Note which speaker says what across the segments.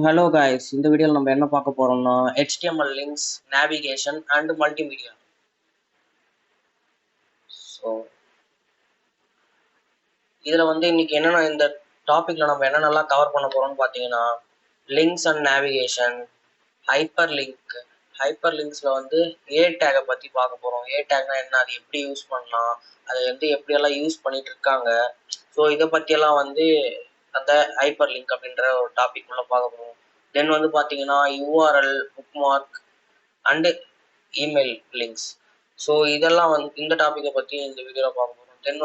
Speaker 1: hello guys, இந்த வீடியோல நம்ம என்ன பார்க்க போறோம்னா HTML links, navigation and multimedia. So இதுல இன்னைக்கு என்னென்ன இந்த டாபிக்ல நம்ம என்னென்னலாம் கவர் பண்ண போறோம்னு பார்த்தீங்கன்னா லிங்க்ஸ் அண்ட் நேவிகேஷன், ஹைப்பர் லிங்க்ஸ்ல ஏ டேகை பத்தி பார்க்க போறோம். ஏ டேக்னா என்ன, அது எப்படி யூஸ் பண்ணலாம், அது எப்படியெல்லாம் யூஸ் பண்ணிட்டு இருக்காங்க. ஸோ இதை பற்றியெல்லாம் அந்த ஹைப்பர் லிங்க் அப்படின்ற ஒரு டாபிக் உள்ள பார்க்க போறோம். தென் பார்த்தீங்கன்னா URL, bookmark and email links. So இதெல்லாம் இந்த டாப்பிக்கை பற்றி இந்த வீடியோவில் பார்க்க போகிறோம். தென்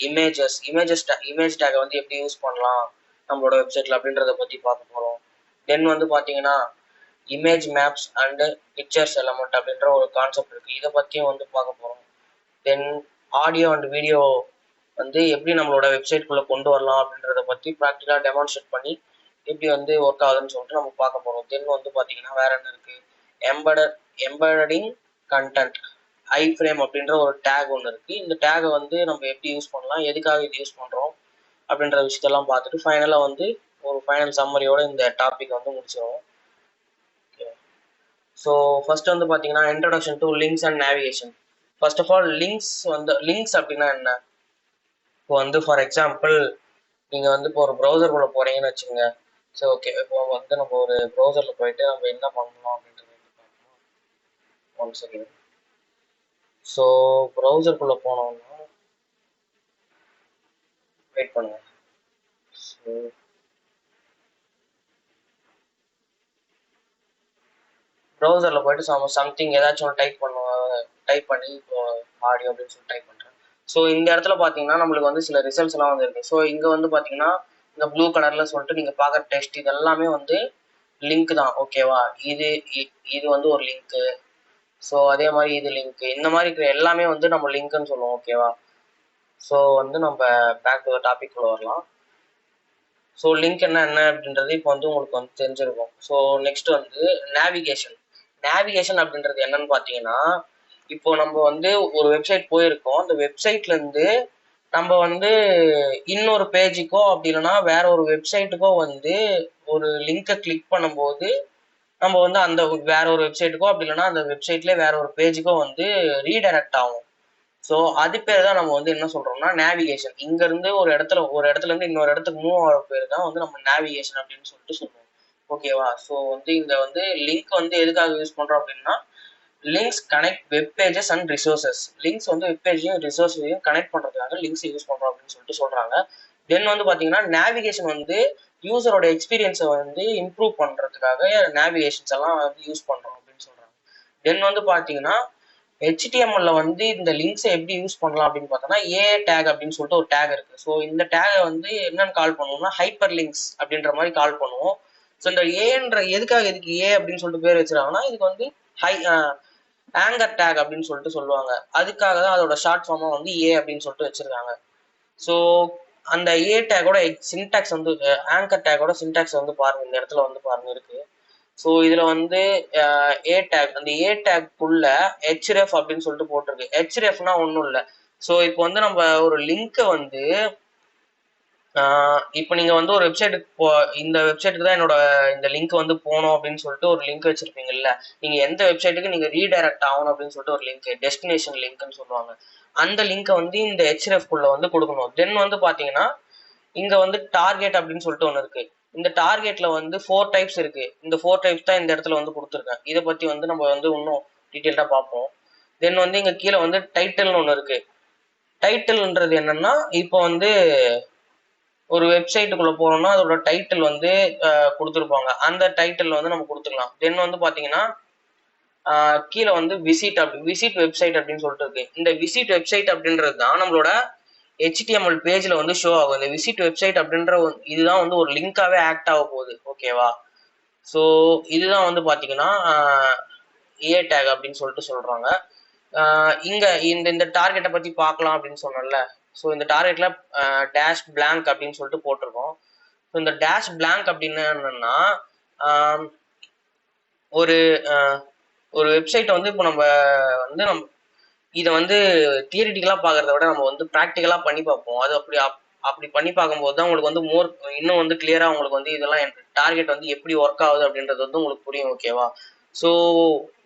Speaker 1: இமேஜ் டேகை எப்படி யூஸ் பண்ணலாம் நம்மளோட வெப்சைட்டில் அப்படின்றத பற்றி பார்க்க போகிறோம். தென் பார்த்தீங்கன்னா image maps and pictures element அப்படின்ற ஒரு கான்செப்ட் இருக்குது, இதை பற்றியும் பார்க்க போகிறோம். தென் ஆடியோ அண்ட் வீடியோ எப்படி நம்மளோட வெப்சைட்குள்ளே கொண்டு வரலாம் அப்படின்றத பற்றி ப்ராக்டிக்கலாக டெமான்ஸ்ட்ரேட் பண்ணி எப்படி ஒர்க் ஆகுதுன்னு சொல்லிட்டு நம்ம பார்க்க போகிறோம். தென் பார்த்தீங்கன்னா வேற என்ன இருக்குது, எம்பெடிங் கண்டென்ட் ஐ ஃப்ரேம் அப்படின்ற ஒரு டேக் ஒன்று இருக்குது. இந்த டேகை நம்ம எப்படி யூஸ் பண்ணலாம், எதுக்காக இது யூஸ் பண்ணுறோம் அப்படின்ற விஷயத்தெல்லாம் பார்த்துட்டு ஃபைனலாக ஒரு ஃபைனல் சம்மரியோட இந்த டாபிக் முடிச்சிடுவோம். ஸோ ஃபர்ஸ்ட் பார்த்தீங்கன்னா introduction to links and navigation. First of all links அப்படின்னா என்ன. இப்போ ஃபார் எக்ஸாம்பிள் நீங்கள் இப்போ ஒரு ப்ரௌசருக்குள்ளே போகிறீங்கன்னு வச்சுக்கோங்க. ஸோ ஓகே, இப்போ நம்ம ஒரு ப்ரௌசரில் போயிட்டு நம்ம என்ன பண்ணலாம் அப்படின்றது பார்க்கணும். One second. ஸோ ப்ரௌசருக்குள்ளே போனோம்னா வெயிட் பண்ணுங்க. ஸோ ப்ரௌசரில் போயிட்டு சம்திங் ஏதாச்சும் ஒன்று டைப் பண்ணி இப்போ ஆடியோ அப்படின்னு சொல்லி டைப் பண்ணுறேன். ஸோ இந்த இடத்துல பார்த்தீங்கன்னா நம்மளுக்கு சில ரிசல்ட்ஸ்லாம் இருக்குது. ஸோ இங்கே பார்த்தீங்கன்னா இந்த ப்ளூ கலரில் சொல்லிட்டு நீங்கள் பார்க்குற டெக்ஸ்ட் இது எல்லாமே லிங்க் தான். ஓகேவா, இது ஒரு லிங்க்கு. ஸோ அதே மாதிரி இது லிங்க், இந்த மாதிரி இருக்கிற எல்லாமே நம்ம லிங்க்னு சொல்லுவோம். ஓகேவா. ஸோ நம்ம பேக் டு த டாபிக் உள்ள வரலாம். ஸோ லிங்க் என்ன அப்படின்றது இப்போ உங்களுக்கு தெரிஞ்சிருக்கும். ஸோ நெக்ஸ்ட் நேவிகேஷன் அப்படின்றது என்னன்னு பார்த்தீங்கன்னா, இப்போ நம்ம ஒரு வெப்சைட் போயிருக்கோம். அந்த வெப்சைட்ல இருந்து நம்ம இன்னொரு பேஜுக்கோ அப்படி இல்லைன்னா வேற ஒரு வெப்சைட்டுக்கோ ஒரு லிங்கை கிளிக் பண்ணும்போது நம்ம அந்த வேற ஒரு வெப்சைட்டுக்கோ அப்படி இல்லைன்னா அந்த வெப்சைட்ல வேற ஒரு பேஜுக்கோ ரீடைரக்ட் ஆகும். ஸோ அது பேர் தான் நம்ம என்ன சொல்றோம்னா நேவிகேஷன். இங்க இருந்து ஒரு இடத்துல இருந்து இன்னொரு இடத்துக்கு மூவ் ஆகிற பேர் தான் நம்ம நேவிகேஷன் அப்படின்னு சொல்லிட்டு சொல்லுவோம். ஓகேவா. ஸோ இந்த லிங்க் எதுக்காக யூஸ் பண்றோம் அப்படின்னா, links connect web pages and resources. Links web பேஜையும் ரிசோர்ஸையும் கனெக்ட் பண்றதுக்காக லிங்க்ஸ் யூஸ் பண்றோம் அப்படின்னு சொல்லிட்டு சொல்றாங்க. தென் பாத்தீங்கன்னா நேவிகேஷன் யூசரோட எக்ஸ்பீரியன்ஸை இம்ப்ரூவ் பண்றதுக்காக நேவிகேஷன்ஸ் எல்லாம் யூஸ் பண்றோம் அப்படின்னு சொல்றாங்க. தென் பாத்தீங்கன்னா HTML இந்த லிங்க்ஸை எப்படி யூஸ் பண்ணலாம் அப்படின்னு பார்த்தோம்னா ஏ டேக் அப்படின்னு சொல்லிட்டு ஒரு டேக் இருக்கு. ஸோ இந்த டேகை என்னன்னு கால் பண்ணுவோம்னா ஹைப்பர் லிங்க்ஸ் அப்படின்ற மாதிரி கால் பண்ணுவோம். ஸோ இந்த எதுக்காக இதுக்கு ஏ அப்படின்னு சொல்லிட்டு பேர் வச்சிருக்காங்கன்னா, இதுக்கு ஆங்கர் டேக் அப்படின்னு சொல்லிட்டு சொல்லுவாங்க. அதுக்காக தான் அதோட ஷார்ட் ஃபார்மா ஏ அப்படின்னு சொல்லிட்டு வச்சிருக்காங்க. ஸோ அந்த ஏ டேகோட சின்டாக்ஸ் ஆங்கர் டேகோட சின்டாக்ஸ் பாருங்க, இந்த இடத்துல பாருங்க இருக்கு. ஸோ இதுல ஏ டேக், அந்த ஏ டேக்குள்ள ஹெச்ரெஃப் அப்படின்னு சொல்லிட்டு போட்டிருக்கு. ஹெச்ரெஃப்னா ஒன்றும் இல்லை. ஸோ இப்போ நம்ம ஒரு லிங்கை இப்போ நீங்க ஒரு வெப்சைட்டுக்கு இந்த வெப்சைட்டுக்கு தான் என்னோட இந்த லிங்க் போகணும் அப்படின்னு சொல்லிட்டு ஒரு லிங்க் வச்சிருப்பீங்கல்ல. நீங்க எந்த வெப்சைட்டுக்கு நீங்க ரீடைரக்ட் ஆகணும் அப்படின்னு சொல்லிட்டு ஒரு லிங்க், டெஸ்டினேஷன் லிங்க்னு சொல்லுவாங்க. அந்த லிங்கை இந்த ஹெச்ரெஃப் குள்ள கொடுக்கணும். தென் பாத்தீங்கன்னா இங்க டார்கெட் அப்படின்னு சொல்லிட்டு ஒன்று இருக்கு. இந்த டார்கெட்ல 4 டைப்ஸ் இருக்கு. இந்த 4 டைப்ஸ் தான் இந்த இடத்துல கொடுத்துருக்கேன். இதை பத்தி நம்ம இன்னும் டீட்டெயில்டா பார்ப்போம். தென் இங்க கீழே டைட்டில்னு ஒன்று இருக்கு. டைட்டில்ன்றது என்னன்னா, இப்போ ஒரு வெப்சைட்டுக்குள்ள போறோம்னா அதோட டைட்டில் கொடுத்துருப்பாங்க. அந்த டைட்டில் நம்ம கொடுத்துக்கலாம். தென் பாத்தீங்கன்னா கீழே விசிட் வெப்சைட் அப்படின்னு சொல்லிட்டு இருக்கு. இந்த விசிட் வெப்சைட் அப்படின்றது தான் நம்மளோட HTML பேஜ்ல ஷோ ஆகும். இந்த விசிட் வெப்சைட் அப்படின்ற இதுதான் ஒரு லிங்காவே ஆக்ட் ஆக போகுது. ஓகேவா. ஸோ இதுதான் பாத்தீங்கன்னா ஏ டேக் அப்படின்னு சொல்லிட்டு சொல்றாங்க. இங்க இந்த டார்கெட்டை பத்தி பார்க்கலாம் அப்படின்னு சொன்னல. ஸோ இந்த டார்கெட்ல டேஷ் பிளாங்க் அப்படின்னு சொல்லிட்டு போட்டிருக்கோம். ஸோ இந்த டேஷ் பிளாங்க் அப்படின்னு என்னன்னா, ஒரு ஒரு வெப்சைட்டை இப்போ நம்ம இதை தியரிட்டிக்கலா பாக்குறத விட நம்ம ப்ராக்டிக்கலா பண்ணி பார்ப்போம். அது அப்படி பண்ணி பார்க்கும்போது தான் உங்களுக்கு வந்து இன்னும் வந்து கிளியரா உங்களுக்கு வந்து இதெல்லாம் டார்கெட் வந்து எப்படி ஒர்க் ஆகுது அப்படின்றது வந்து உங்களுக்கு புரியும். ஓகேவா? ஸோ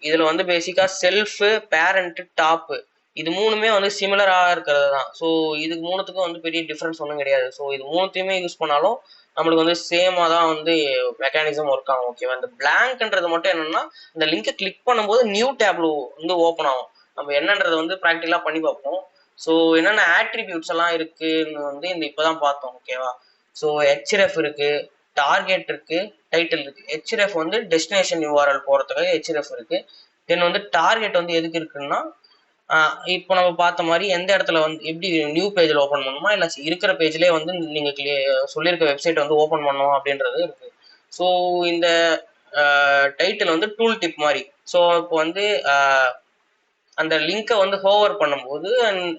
Speaker 1: இதுல வந்து பேசிக்கா செல்ஃப், பேரண்ட், டாப் இது மூணுமே வந்து சிமிலரா இருக்கிறது தான். ஸோ இதுக்கு மூணுத்துக்கும் வந்து பெரிய டிஃபரன்ஸ் ஒன்றும் கிடையாது. ஸோ இது மூணுத்தையுமே யூஸ் பண்ணாலும் நம்மளுக்கு வந்து சேமா தான் வந்து மெக்கானிசம் ஒர்க் ஆகும். ஓகேவா? இந்த பிளாங்க்ன்றது மட்டும் என்னன்னா இந்த லிங்கை கிளிக் பண்ணும்போது நியூ டேப்ல வந்து ஓப்பன் ஆகும். நம்ம என்னன்றதை வந்து ப்ராக்டிக்கலா பண்ணி பார்ப்போம். ஸோ என்னென்ன ஆட்ரிபியூட்ஸ் எல்லாம் இருக்குன்னு வந்து இந்த இப்பதான் பார்த்தோம். ஓகேவா? ஸோ ஹெச்ரெஃப் இருக்கு, டார்கெட் இருக்கு, டைட்டில் இருக்கு. ஹெச்ரெஃப் வந்து டெஸ்டினேஷன் யூஆர்எல் போறதுக்காக ஹெச்ரெஃப் இருக்கு. தென் வந்து டார்கெட் வந்து எதுக்கு இருக்குன்னா இப்போ நம்ம பார்த்த மாதிரி எந்த இடத்துல வந்து எப்படி நியூ பேஜில் ஓப்பன் பண்ணணுமா இல்லை இருக்கிற பேஜ்லேயே வந்து நீங்கள் சொல்லியிருக்க வெப்சைட் வந்து ஓப்பன் பண்ணணும் அப்படின்றது இருக்கு. ஸோ இந்த டைட்டில் வந்து டூல் டிப் மாதிரி. ஸோ இப்போ வந்து அந்த லிங்கை வந்து ஹோவர் பண்ணும்போது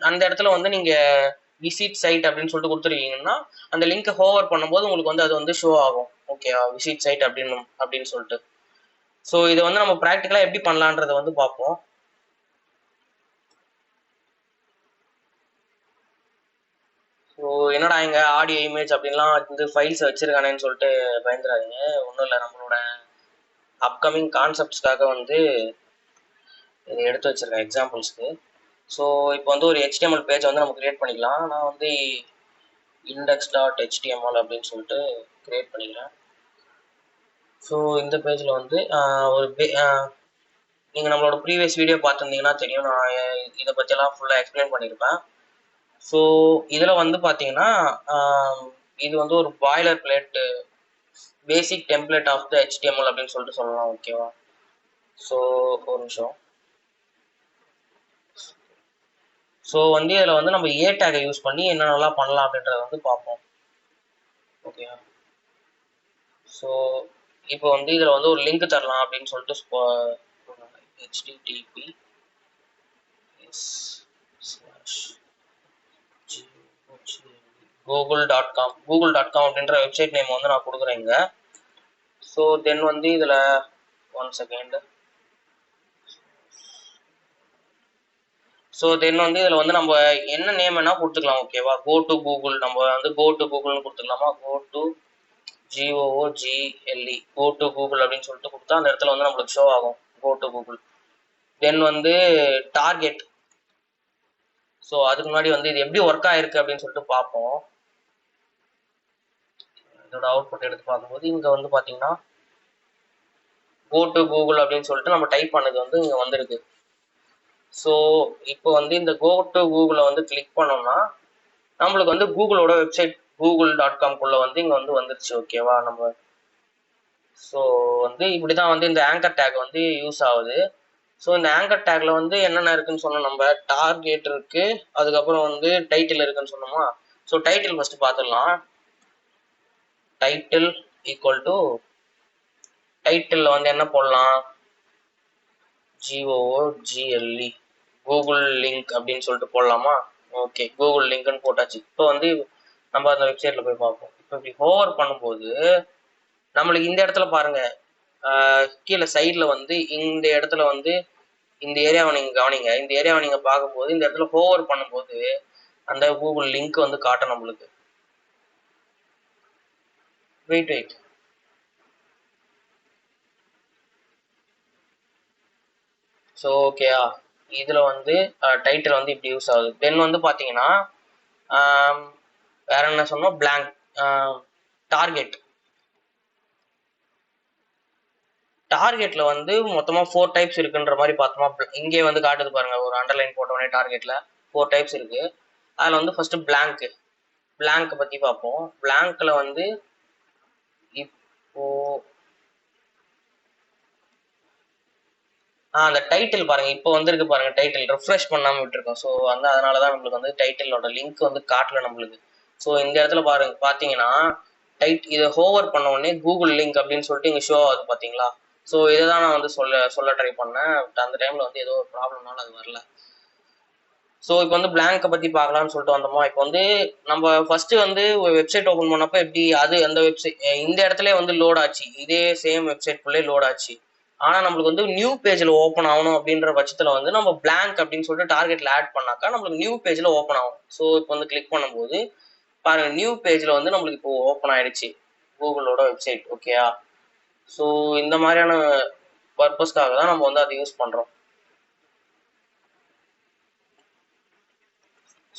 Speaker 1: அந்த இடத்துல வந்து நீங்கள் விசிட் சைட் அப்படின்னு சொல்லிட்டு கொடுத்துருக்கீங்கன்னா அந்த லிங்கை ஹோவர் பண்ணும்போது உங்களுக்கு வந்து அது வந்து ஷோ ஆகும். ஓகேவா? விசிட் சைட் அப்படின்னு சொல்லிட்டு. ஸோ இதை வந்து நம்ம ப்ராக்டிக்கலாக எப்படி பண்ணலான்றதை வந்து பார்ப்போம். ஸோ என்னடா இங்கே ஆடியோ இமேஜ் அப்படின்லாம் வந்து ஃபைல்ஸ் வச்சிருக்கானேன்னு சொல்லிட்டு பயந்துடாதீங்க. ஒன்றும் இல்லை, நம்மளோட அப்கமிங் கான்செப்ட்ஸ்க்காக வந்து இதை எடுத்து வச்சிருக்கேன் எக்ஸாம்பிள்ஸ்க்கு. ஸோ இப்போ வந்து ஒரு HTML பேஜ் வந்து நம்ம கிரியேட் பண்ணிக்கலாம். நான் வந்து index.html அப்படின்னு சொல்லிட்டு கிரியேட் பண்ணிக்கிறேன். ஸோ இந்த பேஜில் வந்து ஒரு நீங்கள் நம்மளோட ப்ரீவியஸ் வீடியோ பார்த்துருந்தீங்கன்னா தெரியும், நான் இதை பற்றியெல்லாம் ஃபுல்லாக எக்ஸ்பிளைன் பண்ணியிருப்பேன். ஸோ இதில் வந்து பார்த்தீங்கன்னா இது வந்து ஒரு boiler plate basic template of the HTML அப்படின்னு சொல்லிட்டு சொல்லலாம். ஓகேவா? ஸோ ஒரு நிமிஷம். ஸோ வந்து இதில் வந்து நம்ம ஏ டேகை யூஸ் பண்ணி என்னென்னலாம் பண்ணலாம் அப்படின்றத வந்து பார்ப்போம். ஓகேவா? ஸோ இப்போ வந்து இதில் வந்து ஒரு லிங்க் தரலாம் அப்படின்னு சொல்லிட்டு http google.com அப்படின்ற வெப்சைட் நேம் வந்து நான் கொடுக்குறேங்க. ஸோ தென் வந்து இதில் 1 செகண்ட். ஸோ தென் வந்து இதில் வந்து நம்ம என்ன நேம் வேணால் கொடுத்துக்கலாம். ஓகேவா? கோ டு கூகுள், நம்ம வந்து கோ டு கூகுள்னு கொடுத்துக்கலாமா? Go to GOOGLE go to Google அப்படின்னு சொல்லிட்டு கொடுத்தா அந்த இடத்துல வந்து நம்மளுக்கு ஷோ ஆகும் கோ டு கூகுள். தென் வந்து டார்கெட். ஸோ அதுக்கு முன்னாடி வந்து இது எப்படி ஒர்க் ஆயிருக்கு அப்படின்னு சொல்லிட்டு பார்ப்போம். இதோட அவுட்புட் எடுத்து பார்க்கும்போது இங்கே வந்து பார்த்தீங்கன்னா கோ டு கூகுள் அப்படின்னு சொல்லிட்டு நம்ம டைப் பண்ணது வந்து இங்கே வந்திருக்கு. ஸோ இப்போ வந்து இந்த கோ டு கூகுளை வந்து கிளிக் பண்ணோம்னா நம்மளுக்கு வந்து கூகுளோட வெப்சைட் google.com வந்து இங்கே வந்து வந்துருச்சு. ஓகேவா? நம்ம ஸோ வந்து இப்படி தான் வந்து இந்த ஆங்கர் டேக் வந்து யூஸ் ஆகுது. ஸோ இந்த ஆங்கர் டேக்ல வந்து என்னென்ன இருக்குன்னு சொன்னோம். நம்ம டார்கெட் இருக்கு, அதுக்கப்புறம் வந்து டைட்டில் இருக்குன்னு சொன்னோமா? ஸோ டைட்டில் ஃபர்ஸ்ட் பார்த்துடலாம். டைட்டில் ஈக்குவல் டு டைட்டில் வந்து என்ன போடலாம்? GOOGLE கூகுள் லிங்க் அப்படின்னு சொல்லிட்டு போடலாமா? ஓகே, கூகுள் லிங்க்னு போட்டாச்சு. இப்போ வந்து நம்ம அந்த வெப்சைட்ல போய் பார்ப்போம். இப்போ இப்படி ஹோவர் பண்ணும்போது நம்மளுக்கு இந்த இடத்துல பாருங்க, கீழே சைட்ல வந்து இந்த இடத்துல வந்து இந்த ஏரியாவை நீங்க கவனிங்க. இந்த ஏரியாவை நீங்க பார்க்கும்போது இந்த இடத்துல ஹோவர் பண்ணும்போது அந்த கூகுள் லிங்க் வந்து காட்டும் நம்மளுக்கு. வெயிட். ஸோ ஓகேயா? இதுல வந்து டைட்டில் வந்து இப்படி யூஸ் ஆகுது. தென் வந்து பாத்தீங்கன்னா வேற என்ன சொன்னோம்? பிளாங்க். டார்கெட்ல வந்து மொத்தமா 4 டைப்ஸ் இருக்குன்ற மாதிரி பார்த்தோமா? இங்கே வந்து காட்டுது பாருங்க, ஒரு அண்டர்லைன் போட்டோடனே டார்கெட்ல 4 டைப்ஸ் இருக்கு. அதுல வந்து ஃபர்ஸ்ட் பிளாங்க் பத்தி பார்ப்போம். பிளாங்க்ல வந்து இப்போ அந்த டைட்டில் பாருங்க, இப்போ வந்திருக்கு பாருங்க, டைட்டில் ரெஃப்ரெஷ் பண்ணாம விட்டுருக்கோம். ஸோ வந்து அதனாலதான் நம்மளுக்கு வந்து டைட்டிலோட லிங்க் வந்து காட்டல நம்மளுக்கு. ஸோ இந்த இடத்துல பாருங்க, பாத்தீங்கன்னா இதை ஹோவர் பண்ண உடனே கூகுள் லிங்க் அப்படின்னு சொல்லிட்டு இங்க ஷோ ஆகுது பாத்தீங்களா? ஸோ இதை தான் நான் வந்து சொல்ல ட்ரை பண்ணேன். அந்த டைம்ல வந்து ஏதோ ஒரு ப்ராப்ளம்னால அது வரல. ஸோ இப்போ வந்து பிளாங்கை பத்தி பார்க்கலாம்னு சொல்லிட்டு வந்தோமா? இப்போ வந்து நம்ம ஃபர்ஸ்ட் வந்து ஒரு வெப்சைட் ஓப்பன் பண்ணப்போ எப்படி அந்த வெப்சைட் இந்த இடத்துல வந்து லோட் ஆச்சு, இதே சேம் வெப்சைட் குள்ளே லோட் ஆச்சு. ஆனா நம்மளுக்கு வந்து நியூ பேஜ்ல ஓப்பன் ஆகணும் அப்படின்ற பட்சத்துல வந்து நம்ம பிளாங்க் அப்படின்னு சொல்லிட்டு டார்கெட்ல ஆட் பண்ணாக்கா நம்மளுக்கு நியூ பேஜ்ல ஓப்பன் ஆகும். ஸோ இப்போ வந்து கிளிக் பண்ணும்போது பாருங்க நியூ பேஜ்ல வந்து நம்மளுக்கு இப்போ ஓப்பன் ஆயிடுச்சு கூகுளோட வெப்சைட். ஓகேயா? ஸோ இந்த மாதிரியான பர்பஸ்க்காக தான் நம்ம வந்து அதை யூஸ் பண்றோம்.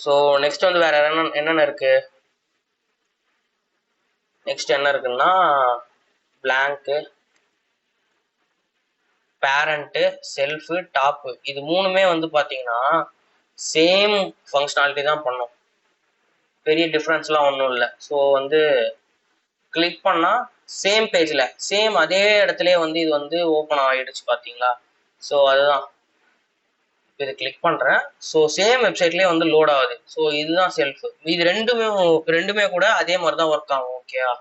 Speaker 1: ஸோ நெக்ஸ்ட் வந்து வேற என்னென்ன இருக்கு? நெக்ஸ்ட் என்ன இருக்குன்னா பிளாங்க்கு, பேரண்ட்டு, செல்ஃப், டாப், இது மூணுமே வந்து பாத்தீங்கன்னா சேம் ஃபங்க்ஷனாலிட்டி தான் பண்ணும். பெரிய டிஃப்ரென்ஸ்லாம் ஒன்றும் இல்லை. ஸோ வந்து கிளிக் பண்ணா சேம் பேஜ்ல சேம் அதே இடத்துலயே வந்து இது வந்து ஓப்பன் ஆயிடுச்சு பாத்தீங்களா? ஸோ அதுதான் இது கிளிக் பண்றேன். ஸோ சேம் வெப்சைட்லயே வந்து லோட் ஆகுது. ஸோ இதுதான் செல்ஃப். இது ரெண்டுமே கூட அதே மாதிரி தான் ஒர்க் ஆகும். ஓகேயா?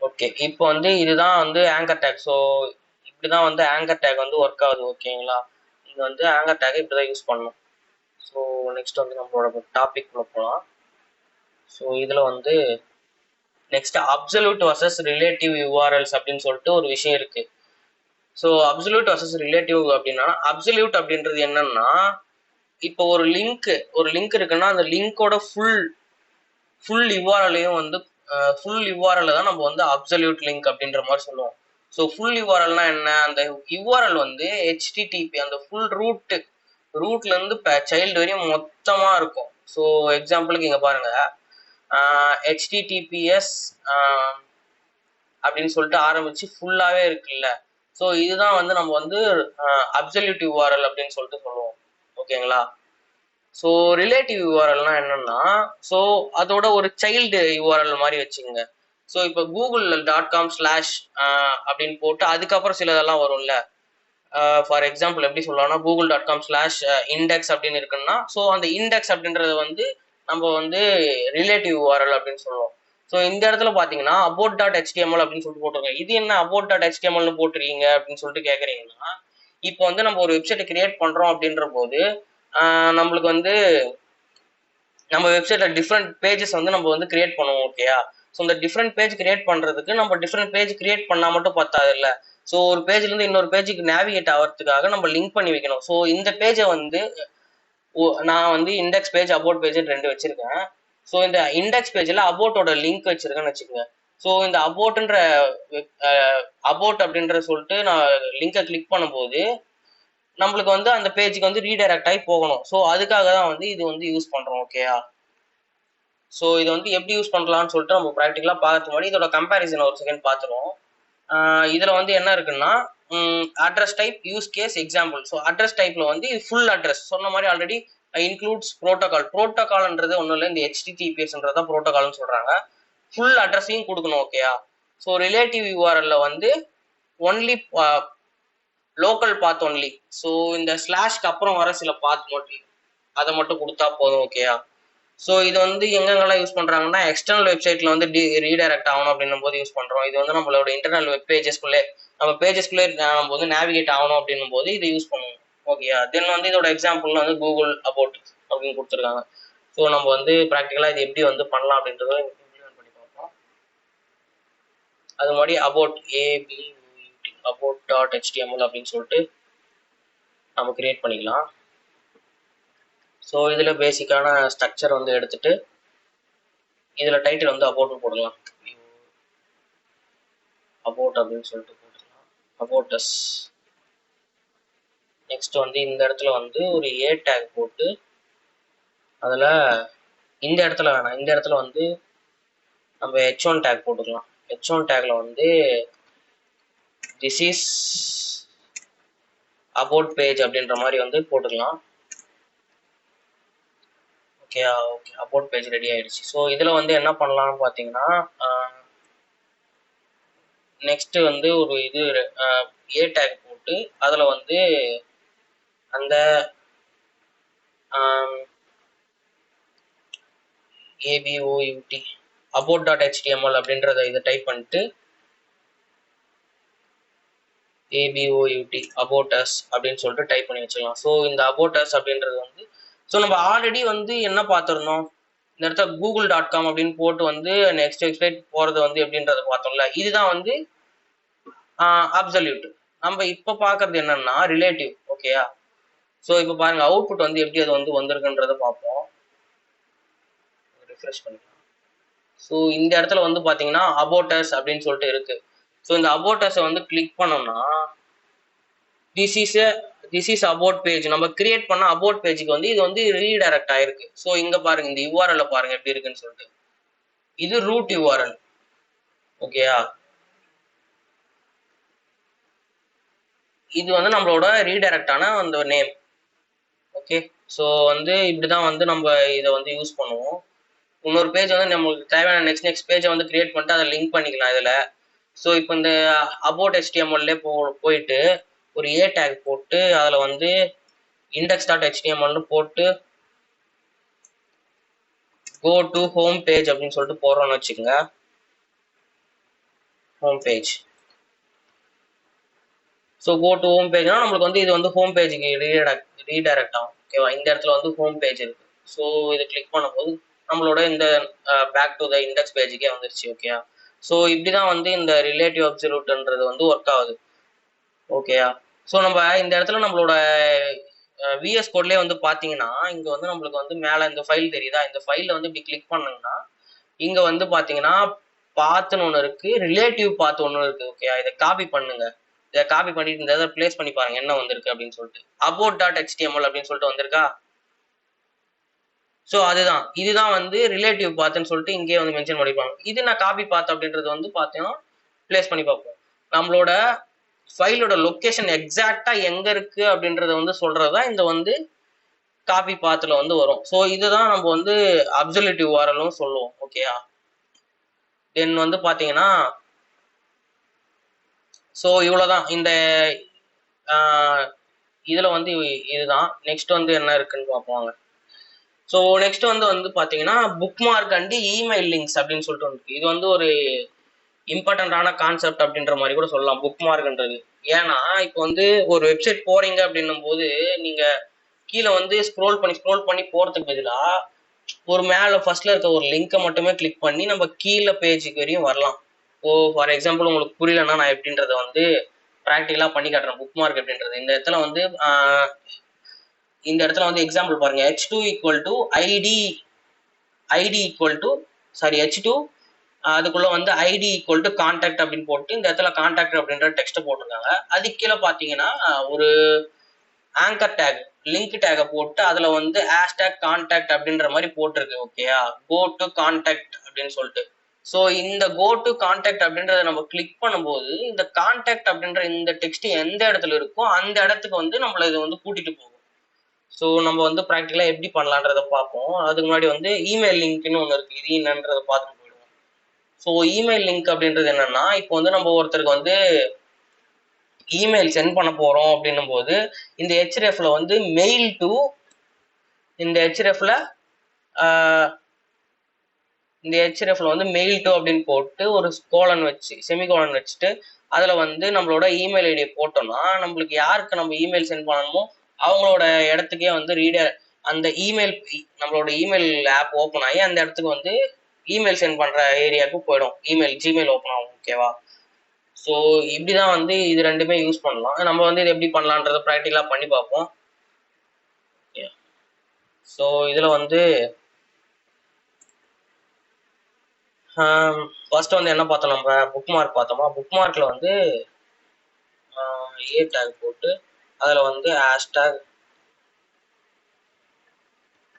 Speaker 1: ஓகே, இப்போ வந்து இதுதான் வந்து ஆங்கர் டேக். ஸோ இப்படிதான் வந்து ஆங்கர் டேக் வந்து ஒர்க் ஆகுது. ஓகேங்களா? நீங்க வந்து ஆங்கர் டேக் இப்படிதான் யூஸ் பண்ணணும். ஸோ நெக்ஸ்ட் வந்து நம்மளோட டாபிக் உள்ள போகலாம். ஸோ இதுல வந்து next absolute versus relative URLs அப்படின்னு சொல்லிட்டு ஒரு விஷயம் இருக்கு. ஸோ அப்சல்யூட் வர்சஸ் ரிலேட்டிவ் அப்படின்னா, அப்சல்யூட் அப்படின்றது என்னன்னா, இப்போ ஒரு லிங்க் இருக்குன்னா அந்த லிங்கோட ஃபுல் யூஆர்எல்லையும் வந்து ஃபுல் யூஆர்எல் தான் நம்ம வந்து அப்சல்யூட் லிங்க் அப்படின்ற மாதிரி சொல்லுவோம். ஸோ ஃபுல் யூஆர்எல்னா என்ன? அந்த யூஆர்எல் வந்து ஹெச்டிடிபி அந்த ஃபுல் ரூட்ல இருந்து சைல்டு வரையும் மொத்தமா இருக்கும். ஸோ எக்ஸாம்பிளுக்கு இங்க பாருங்க, ஹெச்டிடிபிஎஸ் அப்படின்னு சொல்லிட்டு ஆரம்பிச்சு ஃபுல்லாவே இருக்குல்ல. ஸோ இதுதான் வந்து நம்ம வந்து அப்சல்யூட் யூஆர்எல் அப்படின்னு சொல்லிட்டு சொல்லுவோம். ஓகேங்களா? ஸோ ரிலேட்டிவ் யூஆர்எல்னா என்னன்னா, ஸோ அதோட ஒரு சைல்டு யூஆர்எல் மாதிரி வச்சுக்கோங்க. ஸோ இப்போ google.com/ அப்படின்னு போட்டு அதுக்கப்புறம் சிலதெல்லாம் வரும்ல. ஃபார் எக்ஸாம்பிள் எப்படி சொல்லலாம்னா google.com/index அப்படின்னு இருக்குன்னா, ஸோ அந்த இண்டெக்ஸ் அப்படின்றத வந்து நம்ம வந்து ரிலேட்டிவ் யூஆர்எல் அப்படின்னு சொல்லுவோம். ஸோ இந்த இடத்துல பார்த்தீங்கன்னா about.html அப்படின்னு சொல்லிட்டு போட்டிருக்கேன். இது என்ன about.htmlனு போட்டிருக்கீங்க அப்படின்னு சொல்லிட்டு கேட்குறீங்கன்னா, இப்போ வந்து நம்ம ஒரு வெப்சைட்டை கிரியேட் பண்றோம் அப்படின்ற போது நம்மளுக்கு வந்து நம்ம வெப்சைட்ல டிஃப்ரெண்ட் பேஜஸ் வந்து நம்ம வந்து கிரியேட் பண்ணுவோம். ஓகேயா? ஸோ இந்த டிஃப்ரெண்ட் பேஜ் கிரியேட் பண்றதுக்கு நம்ம டிஃப்ரெண்ட் பேஜ் கிரியேட் பண்ணா மட்டும் பத்தாது இல்ல. ஸோ ஒரு பேஜ்ல இருந்து இன்னொரு பேஜுக்கு நேவிகேட் ஆகிறதுக்காக நம்ம லிங்க் பண்ணி வைக்கணும். ஸோ இந்த பேஜை வந்து நான் வந்து இண்டெக்ஸ் பேஜ், அபவுட் பேஜ் 2 வச்சிருக்கேன். ஸோ இந்த இண்டெக்ஸ் பேஜ்ல அபவுட்டோட லிங்க் வச்சிருக்கேன்னு வச்சுக்கோங்க. ஸோ இந்த அபவுட் அப்படின்ற சொல்லிட்டு நான் லிங்கை கிளிக் பண்ணும்போது நம்மளுக்கு வந்து அந்த பேஜுக்கு வந்து ரீடைரக்ட் ஆகி போகணும். ஸோ அதுக்காக தான் வந்து இது வந்து யூஸ் பண்றோம். ஓகேயா? ஸோ இது வந்து எப்படி யூஸ் பண்ணலாம்னு சொல்லிட்டு நம்ம ப்ராக்டிக்கலாக பார்க்கறதுக்கு முன்னாடி இதோட கம்பேரிசன் ஒரு செகண்ட் பார்த்துருவோம். இதுல வந்து என்ன இருக்குன்னா address type, use case, example. So address டைப்ல வந்து இது ஃபுல் அட்ரஸ் சொன்ன மாதிரி ஆல்ரெடி இன்க்ளூட்ஸ் ப்ரோட்டோகால். ப்ரோட்டோகால்ன்றது ஒன்றும் இல்லை, இந்த ஹெச்டிடிபிஎஸ்ன்றதா ப்ரோட்டோகால்னு சொல்றாங்க. ஃபுல் அட்ரஸையும் கொடுக்கணும். ஓகேயா? ஸோ ரிலேட்டிவ் யூஆர்எல்ல வந்து ஒன்லி லோக்கல் பாத் ஒன்லி. ஸோ இந்த ஸ்லாஷ்க்கு அப்புறம் வர சில பாத் மட்டும் அதை மட்டும் கொடுத்தா போதும். ஓகேயா? ஸோ இது வந்து எங்கெங்கெல்லாம் யூஸ் பண்றாங்கன்னா, எக்ஸ்டர்னல் வெப்சைட்ல வந்து ரீடைரக்ட் ஆகணும் அப்படின்னும் போது யூஸ் பண்றோம். இது வந்து நம்மளோட இன்டர்னல் வெப் பேஜஸ்குள்ளே நம்ம நம்ம வந்து நேவிகேட் ஆகணும் அப்படின்னும் போது இதை யூஸ் பண்ணுவோம். ஓகேயா? தென் வந்து இதோட எக்ஸாம்பிள் வந்து கூகுள் அபவுட் அப்படின்னு கொடுத்துருக்காங்க. ஸோ நம்ம வந்து ப்ராக்டிக்கலா இது எப்படி வந்து பண்ணலாம் அப்படின்றத இம்ப்ளிமெண்ட் பண்ணி பார்ப்போம். அது மாதிரி about.html அப்படின்னு சொல்லிட்டு நம்ம கிரியேட் பண்ணிக்கலாம். ஸோ இதுல பேசிக்கான ஸ்ட்ரக்சர் வந்து எடுத்துட்டு இதுல டைட்டில் வந்து அபவுட் போடலாம். அபவுட் அப்படின்னு சொல்லிட்டு போட்டுக்கலாம். About us. நெக்ஸ்ட் வந்து இந்த இடத்துல வந்து ஒரு ஏ டேக் போட்டு அதுல இந்த இடத்துல வேணாம், இந்த இடத்துல வந்து நம்ம h1 டேக் போட்டுக்கலாம். h1 டேக்ல வந்து திஸ் இஸ் அபவுட் பேஜ் அப்படின்ற மாதிரி வந்து போட்டுக்கலாம். ஓகே, அபவுட் பேஜ் ரெடி ஆயிடுச்சு. ஸோ இதுல வந்து என்ன பண்ணலாம்னு பார்த்தீங்கன்னா, நெக்ஸ்ட் வந்து ஒரு இது ஏ டேக் போட்டு அதுல வந்து அந்த ABOUT about.html அப்படின்றத இதை டைப் பண்ணிட்டு ABOUT about us அப்படின்னு சொல்லிட்டு டைப் பண்ணி வச்சுக்கலாம். ஸோ இந்த about us அப்படின்றது வந்து ஸோ நம்ம ஆல்ரெடி வந்து என்ன பார்த்துருந்தோம், இந்த இடத்துல google.com அப்படின்னு போட்டு வந்து நெக்ஸ்ட் வெப்சைட் போறது வந்து எப்படின்றத பார்த்தோம்ல. இதுதான் வந்து அப்சல்யூட். நம்ம இப்ப பாக்குறது என்னன்னா ரிலேட்டிவ். ஓகேயா? ஸோ இப்போ பாருங்க அவுட்புட் வந்து எப்படி அது வந்து வந்திருக்குன்றதை பார்ப்போம். ரிஃப்ரெஷ் பண்ணிக்கலாம். ஸோ இந்த இடத்துல வந்து பார்த்தீங்கன்னா அபோட்டஸ் அப்படின்னு சொல்லிட்டு இருக்கு. ஸோ இந்த அபோட்டஸை வந்து கிளிக் பண்ணோம்னா this is this is about page. நம்ம கிரியேட் பண்ண அபவுட் பேஜுக்கு வந்து இது வந்து ரீடைரக்ட் ஆயிருக்கு. ஸோ இங்க பாருங்க இந்த யூஆர்எல் பாருங்க எப்படி இருக்குன்னு சொல்லிட்டு. இது ரூட் யூஆர்எல். ஓகேயா, இது வந்து நம்மளோட ரீடைரக்டான அந்த நேம். ஓகே, ஸோ வந்து இப்படிதான் வந்து நம்ம இதை வந்து யூஸ் பண்ணுவோம். இன்னொரு பேஜ் வந்து நம்மளுக்கு தேவையான நெக்ஸ்ட் பேஜை வந்து கிரியேட் பண்ணிட்டு அதை லிங்க் பண்ணிக்கலாம் இதுல. ஸோ இப்போ இந்த அபவுட் HTML போயிட்டு ஒரு ஏ டேக் போட்டு அதில் வந்து index.html போட்டு கோ டு ஹோம் பேஜ் அப்படின்னு சொல்லிட்டு போடுறோம்னு வச்சுக்கோங்க. Home page. So go to home பேஜ்னா நம்மளுக்கு வந்து இது வந்து ஹோம் பேஜுக்கு ரீடைரக்ட் ஆகும். ஓகேவா, இந்த இடத்துல வந்து ஹோம் பேஜ் இருக்கு. ஸோ இதை கிளிக் பண்ணும்போது நம்மளோட இந்த பேக் டு த இண்டெக்ஸ் பேஜுக்கே வந்துருச்சு. ஓகேயா, ஸோ இப்படிதான் வந்து இந்த ரிலேட்டிவ் அப்சல்யூட்ன்றது வந்து ஒர்க் ஆகுது. ஓகேயா, ஸோ நம்ம இந்த இடத்துல நம்மளோட விஎஸ் கோட்லேயே வந்து பார்த்தீங்கன்னா இங்கே வந்து நம்மளுக்கு வந்து மேலே இந்த ஃபைல் தெரியுதா, இந்த ஃபைலில் வந்து இப்படி கிளிக் பண்ணுங்கன்னா இங்கே வந்து பார்த்தீங்கன்னா பாத்துன்னு ஒன்று இருக்கு, ரிலேட்டிவ் பாத்து ஒன்று இருக்கு. ஓகேயா, இதை காப்பி பண்ணுங்க. இதை காப்பி பண்ணிட்டு இந்த இதை பிளேஸ் பண்ணி பாருங்க என்ன வந்திருக்கு அப்படின்னு சொல்லிட்டு. about.html அப்படின்னு சொல்லிட்டு வந்திருக்கா. ஸோ அதுதான், இதுதான் வந்து ரிலேட்டிவ் பாத்துன்னு சொல்லிட்டு இங்கே வந்து மென்ஷன் பண்ணிப்பாங்க. இது நான் காப்பி பாத் அப்படின்றது வந்து பார்த்தீங்கன்னா பிளேஸ் பண்ணி பார்ப்போம். நம்மளோட ஃபைலோட லொக்கேஷன் எக்ஸாக்டா எங்க இருக்கு அப்படின்றத வந்து சொல்றதா இந்த வந்து காப்பி பாத்துல வந்து வரும். ஸோ இதுதான் நம்ம வந்து அப்சல்யூட்டிவ் யூஆர்எல்லும் சொல்லுவோம். ஓகேயா, தென் வந்து பாத்தீங்கன்னா ஸோ இவ்வளவுதான் இந்த இதுல வந்து இதுதான். நெக்ஸ்ட் வந்து என்ன இருக்குன்னு பார்ப்போம். ஸோ நெக்ஸ்ட் வந்து பாத்தீங்கன்னா book mark and email links அப்படின்னு சொல்லிட்டு வந்து இது வந்து ஒரு இம்பார்ட்டன்டான கான்செப்ட் அப்படின்ற மாதிரி கூட சொல்லலாம் புக் மார்க்ன்றது. ஏன்னா இப்போ வந்து ஒரு வெப்சைட் போறீங்க அப்படின்னும் போது நீங்க கீழே வந்து ஸ்க்ரோல் பண்ணி போறதுக்கு பதிலா ஒரு மேல ஃபர்ஸ்ட்ல இருக்க ஒரு லிங்கை மட்டுமே கிளிக் பண்ணி நம்ம கீழே பேஜுக்கு வரையும் வரலாம். ஓ ஃபார் எக்ஸாம்பிள் உங்களுக்கு புரியலன்னா நான் எப்படின்றத வந்து ப்ராக்டிக்கலா பண்ணி காட்டுறேன். புக் மார்க் அப்படின்றது இந்த இடத்துல வந்து இந்த இடத்துல வந்து எக்ஸாம்பிள் பாருங்க. h2 equal to ID equal to h2 அதுக்குள்ள வந்து ஐடி ஈக்குவல் டு கான்டாக்ட் அப்படின்னு போட்டு இந்த இடத்துல கான்டாக்ட் அப்படின்ற டெக்ஸ்ட் போட்டிருக்காங்க. அதுக்கு கீழே பாத்தீங்கன்னா ஒரு ஆங்கர் டேக் லிங்க் டேகை போட்டு அதுல வந்து ஹேஷ்டேக் கான்டாக்ட் அப்படின்ற மாதிரி போட்டிருக்கு. ஓகேயா, கோ டு கான்டாக்ட் அப்படின்னு சொல்லிட்டு. ஸோ இந்த கோ டு கான்டாக்ட் அப்படின்றத நம்ம கிளிக் பண்ணும்போது இந்த கான்டாக்ட் அப்படின்ற இந்த டெக்ஸ்ட் எந்த இடத்துல இருக்கோ அந்த இடத்துக்கு வந்து நம்மள இது வந்து கூட்டிட்டு போகும். ஸோ நம்ம வந்து ப்ராக்டிக்கலா எப்படி பண்ணலான்றத பார்ப்போம். அதுக்கு முன்னாடி வந்து இமெயில் லிங்க்னு ஒன்று இருக்கு, இது என்னன்றதை பார்த்துட்டு போயிடுவோம். ஸோ இமெயில் லிங்க் அப்படின்றது என்னன்னா இப்போ வந்து நம்ம ஒருத்தருக்கு வந்து இமெயில் சென்ட் பண்ண போறோம் அப்படின்னும் போது இந்த ஹெச்டிஎஃப்ல வந்து மெயில் டு இந்த ஹெச்டிஎஃப்ல இந்த ஹெச்டிஎஃப்ல வந்து மெயில் டு அப்படின்னு போட்டு ஒரு கோலன் வச்சு செமிகோலன் வச்சுட்டு அதுல வந்து நம்மளோட இமெயில் ஐடியை போட்டோம்னா நம்மளுக்கு யாருக்கு நம்ம இமெயில் சென்ட் பண்ணணுமோ அவங்களோட இடத்துக்கே வந்து ரீடர் அந்த இமெயில் நம்மளோட இமெயில் ஆப் ஓப்பன் ஆகி அந்த இடத்துக்கு வந்து இமெயில் சென்ட் பண்ற ஏரியாவுக்கு போயிடும். இமெயில் ஜிமெயில் ஓப்பன் ஆகும். ஓகேவா, ஸோ இப்படிதான் வந்து இது ரெண்டுமே யூஸ் பண்ணலாம். நம்ம வந்து இது எப்படி பண்ணலான்றத ப்ராக்டிக்கலா பண்ணி பார்ப்போம். ஸோ இதுல வந்து ஃபர்ஸ்ட் வந்து என்ன பார்த்தோம், நம்ம புக் மார்க் பார்த்தோமா. புக் மார்க்ல வந்து ஏ டேக் போட்டு அதுல வந்து ஹேஷ்டேக்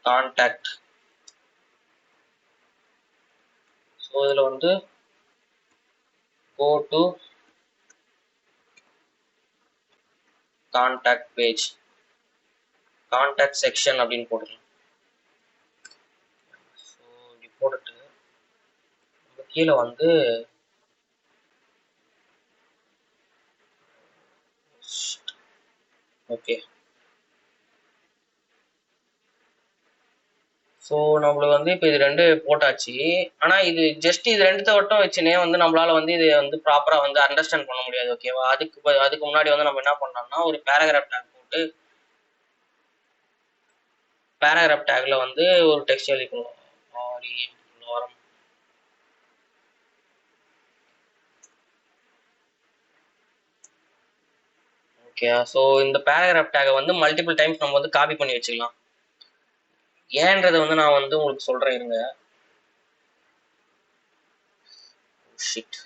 Speaker 1: கான்டாக்ட். ஸோ இதுல வந்து go to contact page contact section அப்படின்னு போட்டுக்கலாம். ஸோ இப்படி போட்டுட்டு கீழே வந்து ஓகே. ஸோ நம்மளுக்கு வந்து இப்போ இது ரெண்டு போட்டாச்சு. ஆனா இது ஜஸ்ட் இது ரெண்டுத்த மட்டும் வச்சுனே வந்து நம்மளால வந்து இது வந்து ப்ராப்பரா வந்து அண்டர்ஸ்டாண்ட் பண்ண முடியாது. ஓகேவா, அதுக்கு முன்னாடி வந்து நம்ம என்ன பண்ணோம்னா ஒரு பேராகிராஃப் டேக் போட்டு பேராகிராஃப் டேக்ல வந்து ஒரு டெக்ஸ்ட் எழுதிக்கணும். ஓகே. ஸோ இந்த பேராகிராஃப் டேகை வந்து மல்டிபிள் டைம்ஸ் நம்ம வந்து காப்பி பண்ணி வச்சுக்கலாம். ஏன்றதை வந்து நான் வந்து உங்களுக்கு சொல்றேன் இருங்க. ஷிட்.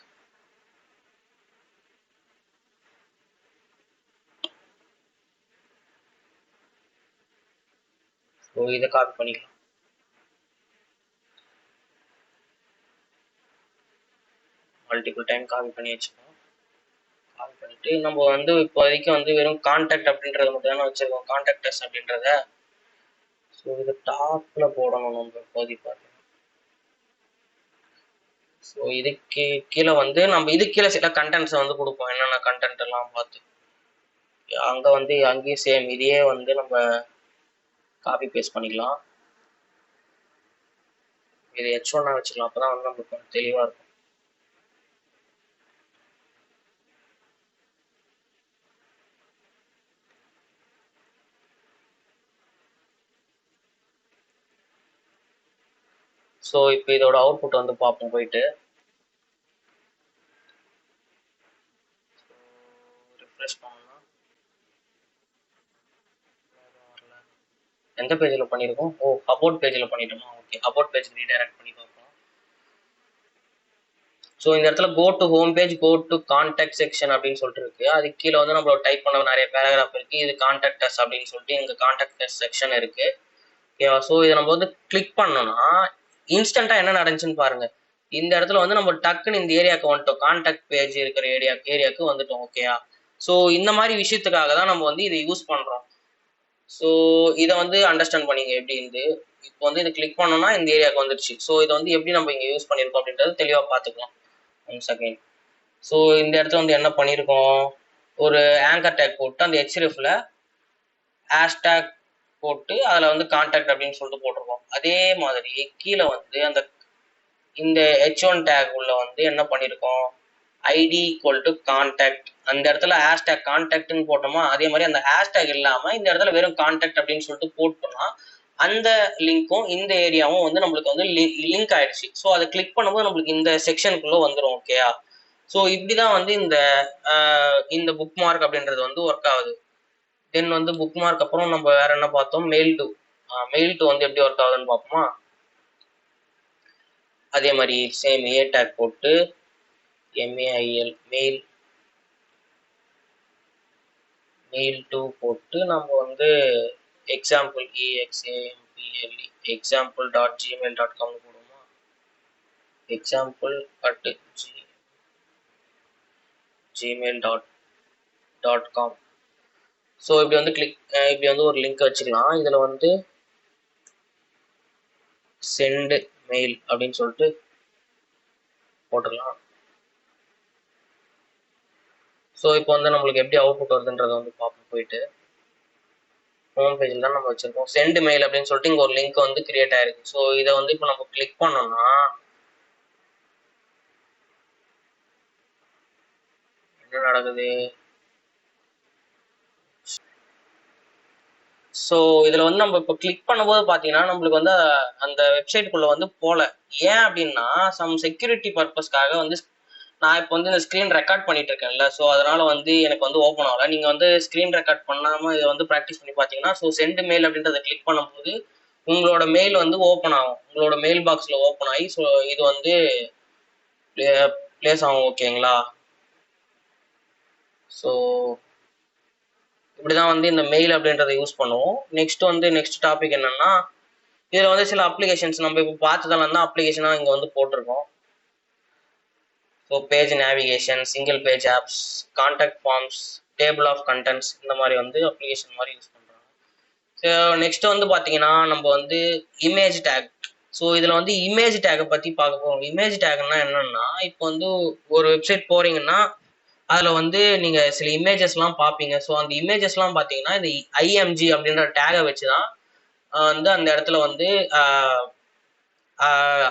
Speaker 1: ஸோ இதை காப்பி பண்ணிக்கலாம். மல்டிபிள் டைம் காப்பி பண்ணி வச்சுக்கோம். காப்பி பண்ணிட்டு நம்ம வந்து இப்போதைக்கு வந்து வெறும் கான்டாக்ட் அப்படின்றத மட்டும் தானே வச்சிருக்கோம், கான்டாக்டர்ஸ் அப்படின்றத. ஸோ இது டாப்ல போடணும் நம்ம இப்போதைக்கு. ஸோ இதுக்கு கீழே வந்து நம்ம இதுக்கு கீழே சில கண்டென்ட்ஸை வந்து கொடுப்போம், என்னென்ன கண்டென்ட் எல்லாம் பார்த்து. அங்கே வந்து அங்கேயும் சேம் இதையே வந்து நம்ம காப்பி பேஸ்ட் பண்ணிக்கலாம். இது H1 வச்சுக்கலாம், அப்போ தான் வந்து நம்மளுக்கு கொஞ்சம் தெளிவாக இருக்கும். ஸோ இப்போ இதோட அவுட்புட் வந்து பார்ப்போம் போயிட்டு. ரிஃப்ரெஷ் பண்ணோம்னா எந்த பேஜில் பண்ணியிருக்கோம்? ஓ, அபவுட் பேஜில் பண்ணிட்டோமா? ஓகே, அபவுட் பேஜ் ரீடைரக்ட் பண்ணி பார்ப்போம். ஸோ இந்த இடத்துல go to home page, go to contact section அப்படின்னு சொல்லிட்டு இருக்கு. அதுக்கு கீழே வந்து நம்மளோட டைப் பண்ண நிறைய பேராகிராஃப் இருக்கு. இது கான்டாக்டர்ஸ் அப்படின்னு சொல்லிட்டு இங்கே கான்டாக்டர்ஸ் செக்ஷன் இருக்கு. ஓகேவா? ஸோ இதை நம்ம வந்து கிளிக் பண்ணோம்னா இன்ஸ்டன்ட்டாக என்ன நடந்துச்சுன்னு பாருங்க. இந்த இடத்துல வந்து நம்ம டக்குன்னு இந்த ஏரியாவுக்கு வந்துட்டோம், கான்டாக்ட் பேஜ் இருக்கிற ஏரியாவுக்கு வந்துட்டோம். ஓகேயா? ஸோ இந்த மாதிரி விஷயத்துக்காக தான் நம்ம வந்து இதை யூஸ் பண்ணுறோம். ஸோ இதை வந்து அண்டர்ஸ்டாண்ட் பண்ணிங்க எப்படி இருந்து. இப்போ வந்து இதை கிளிக் பண்ணோம்னா இந்த ஏரியாவுக்கு வந்துருச்சு. ஸோ இதை வந்து எப்படி நம்ம இங்கே யூஸ் பண்ணியிருக்கோம் அப்படின்றது தெளிவாக பார்த்துக்கலாம். 1 செகண்ட். ஸோ இந்த இடத்துல வந்து என்ன பண்ணியிருக்கோம், ஒரு ஆங்கர் டேக் போட்டு அந்த ஹெச்எஃப்ல ஹேஷ்டேக் போட்டு அதில் வந்து கான்டாக்ட் அப்படின்னு சொல்லிட்டு போட்டிருக்கோம். அதே மாதிரி கீழே வந்து அந்த இந்த H1 டேக் உள்ள வந்து என்ன பண்ணியிருக்கோம், ஐடி ஈக்குவல் டு கான்டாக்ட். அந்த இடத்துல ஹேஷ்டேக் கான்டாக்ட்னு போட்டோமா, அதே மாதிரி அந்த ஹேஷ்டேக் இல்லாமல் இந்த இடத்துல வெறும் கான்டாக்ட் அப்படின்னு சொல்லிட்டு போட்டோம்னா அந்த லிங்க்கும் இந்த ஏரியாவும் வந்து நம்மளுக்கு வந்து லிங்க் ஆயிடுச்சு. ஸோ அதை கிளிக் பண்ணும்போது நம்மளுக்கு இந்த செக்ஷனுக்குள்ள வந்துடும். ஓகேயா? ஸோ இப்படிதான் வந்து இந்த புக் மார்க் அப்படின்றது வந்து ஒர்க் ஆகுது. தென் வந்து புக் மார்க் அப்புறம் நம்ம வேற என்ன பார்த்தோம், மெயில் டு வந்து எப்படி ஒர்க் ஆகுதுன்னு பார்ப்போமா. அதே மாதிரி சேம் ஏ டேக் போட்டு MEIL மெயில் டு போட்டு நம்ம வந்து எக்ஸாம்பிள் example.gmail.com போடுவோமா. example@gmail.com. ஸோ இப்படி வந்து இப்படி வந்து ஒரு லிங்க் வச்சுக்கலாம். இதில் வந்து சென்ட் மெயில் அப்படின்னு சொல்லிட்டு போட்டுக்கலாம். ஸோ இப்போ வந்து நம்மளுக்கு எப்படி அவுட்புட் வருதுன்றதை வந்து பார்ப்போம் போயிட்டு. ஹோம் பேஜில் தான் நம்ம வச்சுருக்கோம். சென்ட் மெயில் அப்படின்னு சொல்லிட்டு இங்கே ஒரு லிங்க் வந்து கிரியேட் ஆயிருக்கு. ஸோ இதை வந்து இப்போ நம்ம கிளிக் பண்ணோம்னா என்ன நடக்குது. ஸோ இதில் வந்து நம்ம இப்போ கிளிக் பண்ணும்போது பார்த்தீங்கன்னா நம்மளுக்கு வந்து அந்த வெப்சைட்டுக்குள்ளே வந்து போகல. ஏன் அப்படின்னா சம் செக்யூரிட்டி பர்பஸ்க்காக வந்து நான் இப்போ வந்து இந்த ஸ்க்ரீன் ரெக்கார்ட் பண்ணிட்டு இருக்கேன்ல, ஸோ அதனால வந்து எனக்கு வந்து ஓப்பன் ஆகல. நீங்கள் வந்து ஸ்க்ரீன் ரெக்கார்ட் பண்ணாமல் இதை வந்து ப்ராக்டிஸ் பண்ணி பார்த்தீங்கன்னா, ஸோ சென்ட் மெயில் அப்படின்றத கிளிக் பண்ணும்போது உங்களோட மெயில் வந்து ஓப்பன் ஆகும், உங்களோட மெயில் பாக்ஸில் ஓப்பன் ஆகி ஸோ இது வந்து பிளேஸ் ஆகும். ஓகேங்களா? ஸோ இப்படிதான் வந்து இந்த மெயில் அப்படின்றத யூஸ் பண்ணுவோம். நெக்ஸ்ட் டாபிக் என்னன்னா, இதில் வந்து சில அப்ளிகேஷன்ஸ் நம்ம இப்போ பார்த்ததெல்லாம் தான் அப்ளிகேஷனாக இங்கே வந்து போட்டிருக்கோம். So page navigation, single page apps, contact forms, table of contents, இந்த மாதிரி வந்து அப்ளிகேஷன் மாதிரி யூஸ் பண்ணுறாங்க. ஸோ நெக்ஸ்ட் வந்து பார்த்தீங்கன்னா நம்ம வந்து இமேஜ் டேக். ஸோ இதில் வந்து இமேஜ் டேக்கை பற்றி பார்க்க போகிறோம். இமேஜ் டேக்னா என்னன்னா, இப்போ வந்து ஒரு வெப்சைட் போகிறீங்கன்னா அதில் வந்து நீங்கள் சில இமேஜஸ்லாம் பார்ப்பீங்க. ஸோ அந்த இமேஜஸ்லாம் பார்த்தீங்கன்னா இந்த IMG அப்படின்ற டேகை வச்சு தான் வந்து அந்த இடத்துல வந்து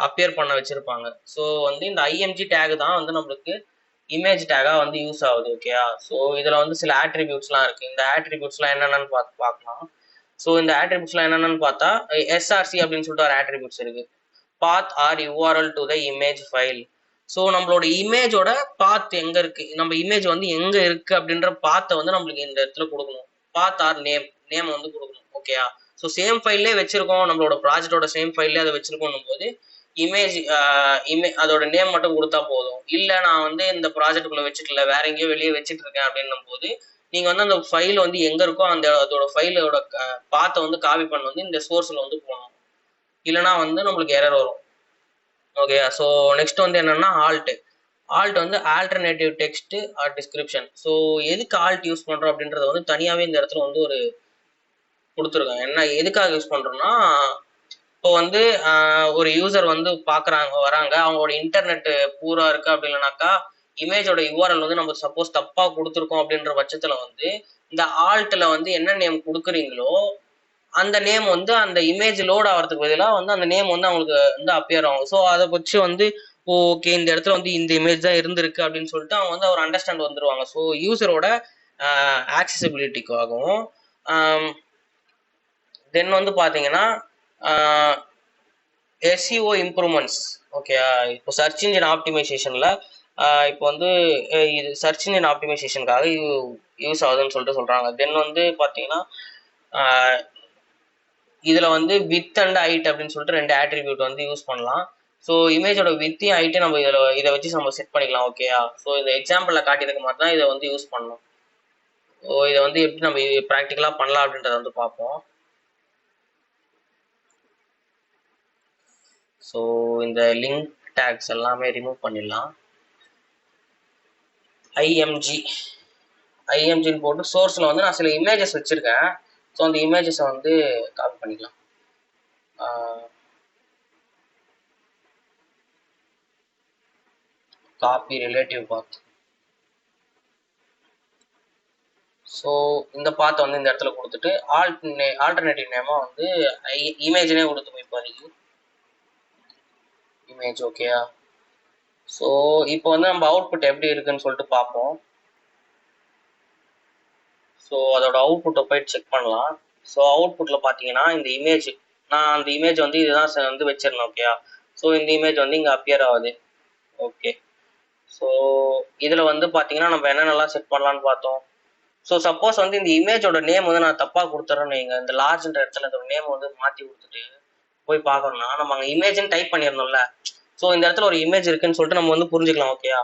Speaker 1: அப்பியர் பண்ண வச்சுருப்பாங்க. ஸோ வந்து இந்த IMG டேக் தான் வந்து நம்மளுக்கு இமேஜ் டேகாக வந்து யூஸ் ஆகுது. ஓகேயா? ஸோ இதில் வந்து சில ஆட்ரிபியூட்ஸ்லாம் இருக்குது. இந்த ஆட்ரிபியூட்ஸ்லாம் என்னென்னு பார்க்கலாம். ஸோ இந்த ஆட்ரிபியூட்ஸ்லாம் என்னென்னு பார்த்தா SRC அப்படின்னு சொல்லிட்டு ஒரு ஆட்ரிபியூட்ஸ் இருக்குது. Path or URL to the image file. So நம்மளோட இமேஜோட பாத் எங்க இருக்கு, நம்ம இமேஜ் வந்து எங்க இருக்கு அப்படின்ற பாத்தை வந்து நம்மளுக்கு இந்த இடத்துல கொடுக்கணும். பாத் ஆர் நேம் வந்து கொடுக்கணும். ஓகேயா? ஸோ சேம் ஃபைல்லே வச்சிருக்கோம், நம்மளோட ப்ராஜெக்டோட சேம் ஃபைல்லே அதை வச்சிருக்கோம் போது இமேஜ் அதோட நேம் மட்டும் கொடுத்தா போதும். இல்லை நான் வந்து இந்த ப்ராஜெக்டுக்குள்ள வச்சுக்கல, வேற எங்கேயோ வெளியே வச்சுட்டு இருக்கேன் அப்படின்னும் போது நீங்க வந்து அந்த ஃபைல் வந்து எங்க இருக்கோ அதோட ஃபைலோட பாத்தை வந்து காப்பி பண்ண வந்து இந்த சோர்ஸ்ல வந்து போகணும். இல்லைன்னா வந்து நம்மளுக்கு எரர் வரும். ஓகே, ஸோ நெக்ஸ்ட் வந்து என்னன்னா ஆல்ட் வந்து alternative text or description. So எதுக்கு ஆல்ட் யூஸ் பண்றோம் அப்படின்றத வந்து தனியாவே இந்த இடத்துல வந்து ஒரு கொடுத்துருக்காங்க. என்ன எதுக்காக யூஸ் பண்றோம்னா, இப்போ வந்து ஒரு யூசர் வந்து வராங்க, அவங்களோட இன்டர்நெட் பூரா இருக்கு அப்படி இல்லைனாக்கா இமேஜோட யூஆர்எல் வந்து நம்ம சப்போஸ் தப்பா கொடுத்துருக்கோம் அப்படின்ற பட்சத்துல வந்து இந்த ஆல்ட்ல வந்து என்ன நேம் கொடுக்குறீங்களோ அந்த நேம் வந்து அந்த இமேஜ் லோட் ஆகிறதுக்கு பதிலாக வந்து அந்த நேம் வந்து அவங்களுக்கு வந்து அப்பியர் ஆகும். ஸோ அதை வச்சு வந்து ஓகே இந்த இடத்துல வந்து இந்த இமேஜ் தான் இருந்திருக்கு அப்படின்னு சொல்லிட்டு அவங்க வந்து ஒரு அண்டர்ஸ்டாண்ட் வந்துருவாங்க. ஸோ யூசரோட ஆக்சசிபிலிட்டிக்காகவும் தென் வந்து பார்த்தீங்கன்னா எஸ்இஓ இம்ப்ரூவ்மெண்ட்ஸ். ஓகே, இப்போ சர்ச் இன்ஜின் ஆப்டிமைசேஷனில் இப்போ வந்து இது சர்ச் இன்ஜின் ஆப்டிமைசேஷனுக்காக இது யூஸ் ஆகுதுன்னு சொல்லிட்டு சொல்கிறாங்க. தென் வந்து பார்த்தீங்கன்னா இதில் வந்து வித் அண்ட் ஹைட் அப்படின்னு சொல்லிட்டு 2 ஆட்ரிபியூட் வந்து யூஸ் பண்ணலாம். ஸோ இமேஜோட வித்தையும் ஹைட்டையும் நம்ம இதை வச்சு நம்ம செட் பண்ணிக்கலாம். ஓகேயா? ஸோ இந்த எக்ஸாம்பிளில் காட்டியிருக்க மாதிரி தான் இதை வந்து யூஸ் பண்ணணும். ஸோ இதை வந்து எப்படி நம்ம ப்ராக்டிக்கலாக பண்ணலாம் அப்படின்றத வந்து பார்ப்போம். ஸோ இந்த லிங்க் டேக்ஸ் எல்லாமே ரிமூவ் பண்ணிடலாம். ஐஎம்ஜின்னு போட்டு சோர்ஸில் வந்து நான் சில இமேஜஸ் வச்சுருக்கேன். ஸோ அந்த இமேஜஸை வந்து காப்பி பண்ணிக்கலாம். காப்பி ரிலேட்டிவ் பாத். ஸோ இந்த பாத்தை வந்து இந்த இடத்துல கொடுத்துட்டு ஆல்டர்னேட்டிவ் நேமாக வந்து இமேஜ்னே கொடுத்துப்போம் இப்போதைக்கு இமேஜ். ஓகேயா? ஸோ இப்போ வந்து நம்ம அவுட்புட் எப்படி இருக்குன்னு சொல்லிட்டு பார்ப்போம். ஸோ அதோட அவுட்புட்டை போயிட்டு செக் பண்ணலாம். ஸோ அவுட்புட்டில் பார்த்தீங்கன்னா இந்த இமேஜ், நான் அந்த இமேஜ் வந்து இதுதான் வந்து வச்சிருந்தேன். ஓகேயா? ஸோ இந்த இமேஜ் வந்து இங்கே அப்பியர் ஆகுது. ஓகே, ஸோ இதில் வந்து பார்த்தீங்கன்னா நம்ம என்னென்னலாம் செட் பண்ணலான்னு பார்த்தோம். ஸோ சப்போஸ் வந்து இந்த இமேஜோட நேம் வந்து நான் தப்பாக கொடுத்துறேன்னு வைங்க, இந்த லார்ஜ்ன்ற இடத்துல இந்த நேம் வந்து மாற்றி கொடுத்துட்டு போய் பார்க்கணும்னா நம்ம அங்கே இமேஜ்னு டைப் பண்ணிடணும்ல. ஸோ இந்த இடத்துல ஒரு இமேஜ் இருக்குன்னு சொல்லிட்டு நம்ம வந்து புரிஞ்சுக்கலாம். ஓகேயா?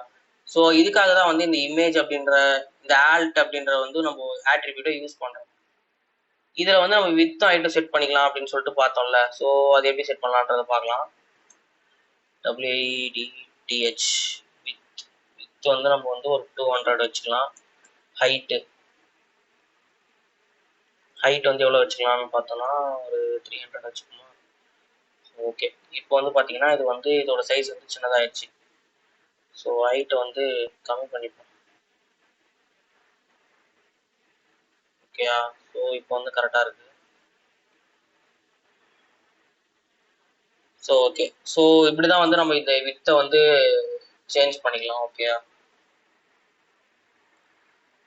Speaker 1: ஸோ இதுக்காக தான் வந்து இந்த இமேஜ் அப்படின்ற இந்த ஆல்ட் அப்படின்ற வந்து நம்ம ஆட்ரிபியூட்டை யூஸ் பண்ணுறோம். இதில் வந்து நம்ம வித் ஹைட்டும் செட் பண்ணிக்கலாம் அப்படின்னு சொல்லிட்டு பார்த்தோம்ல. ஸோ அது எப்படி செட் பண்ணலான்றதை பார்க்கலாம். WIDTH வித் வந்து நம்ம வந்து ஒரு 200 வச்சுக்கலாம். ஹைட் வந்து எவ்வளோ வச்சுக்கலாம்னு பார்த்தோம்னா ஒரு 300 வச்சுக்கோமா. ஓகே, இப்போ வந்து பார்த்தீங்கன்னா இது வந்து இதோட சைஸ் வந்து சின்னதாகிடுச்சு. ஸோ ஹைட்டை வந்து கம்மி பண்ணிப்போம். ஓகேயா? ஸோ இப்போ வந்து கரெக்டாக இருக்குது. ஸோ ஓகே, ஸோ இப்படி தான் வந்து நம்ம இந்த வித்தை வந்து சேஞ்ச் பண்ணிக்கலாம். ஓகேயா?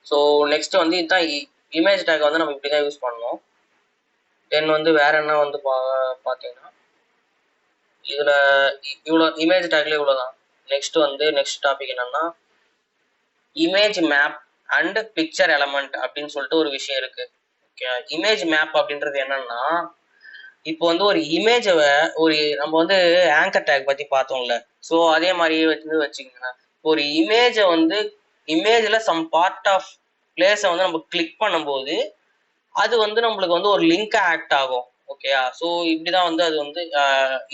Speaker 1: ஸோ நெக்ஸ்ட் வந்து இதுதான் இமேஜ் டேக் வந்து நம்ம இப்படி தான் யூஸ் பண்ணணும். தென் வந்து வேற என்ன வந்து பார்த்தீங்கன்னா இதில் இவ்வளோ இமேஜ் டேக்ல இவ்வளோதான். நெக்ஸ்ட் டாபிக் என்னன்னா image map and picture element அப்படின்னு சொல்லிட்டு ஒரு விஷயம் இருக்கு. ஓகே, இமேஜ் மேப் அப்படின்றது என்னன்னா இப்போ வந்து ஒரு இமேஜை நம்ம வந்து ஆங்கர் டேக் பத்தி பார்த்தோம்ல. ஸோ அதே மாதிரி வச்சுக்கோங்க, ஒரு இமேஜை வந்து இமேஜ்ல சம் பார்ட் ஆஃப் பிளேஸை வந்து நம்ம கிளிக் பண்ணும்போது அது வந்து நம்மளுக்கு வந்து ஒரு லிங்க் ஆக்ட் ஆகும். ஓகேயா? ஸோ இப்படிதான் வந்து அது வந்து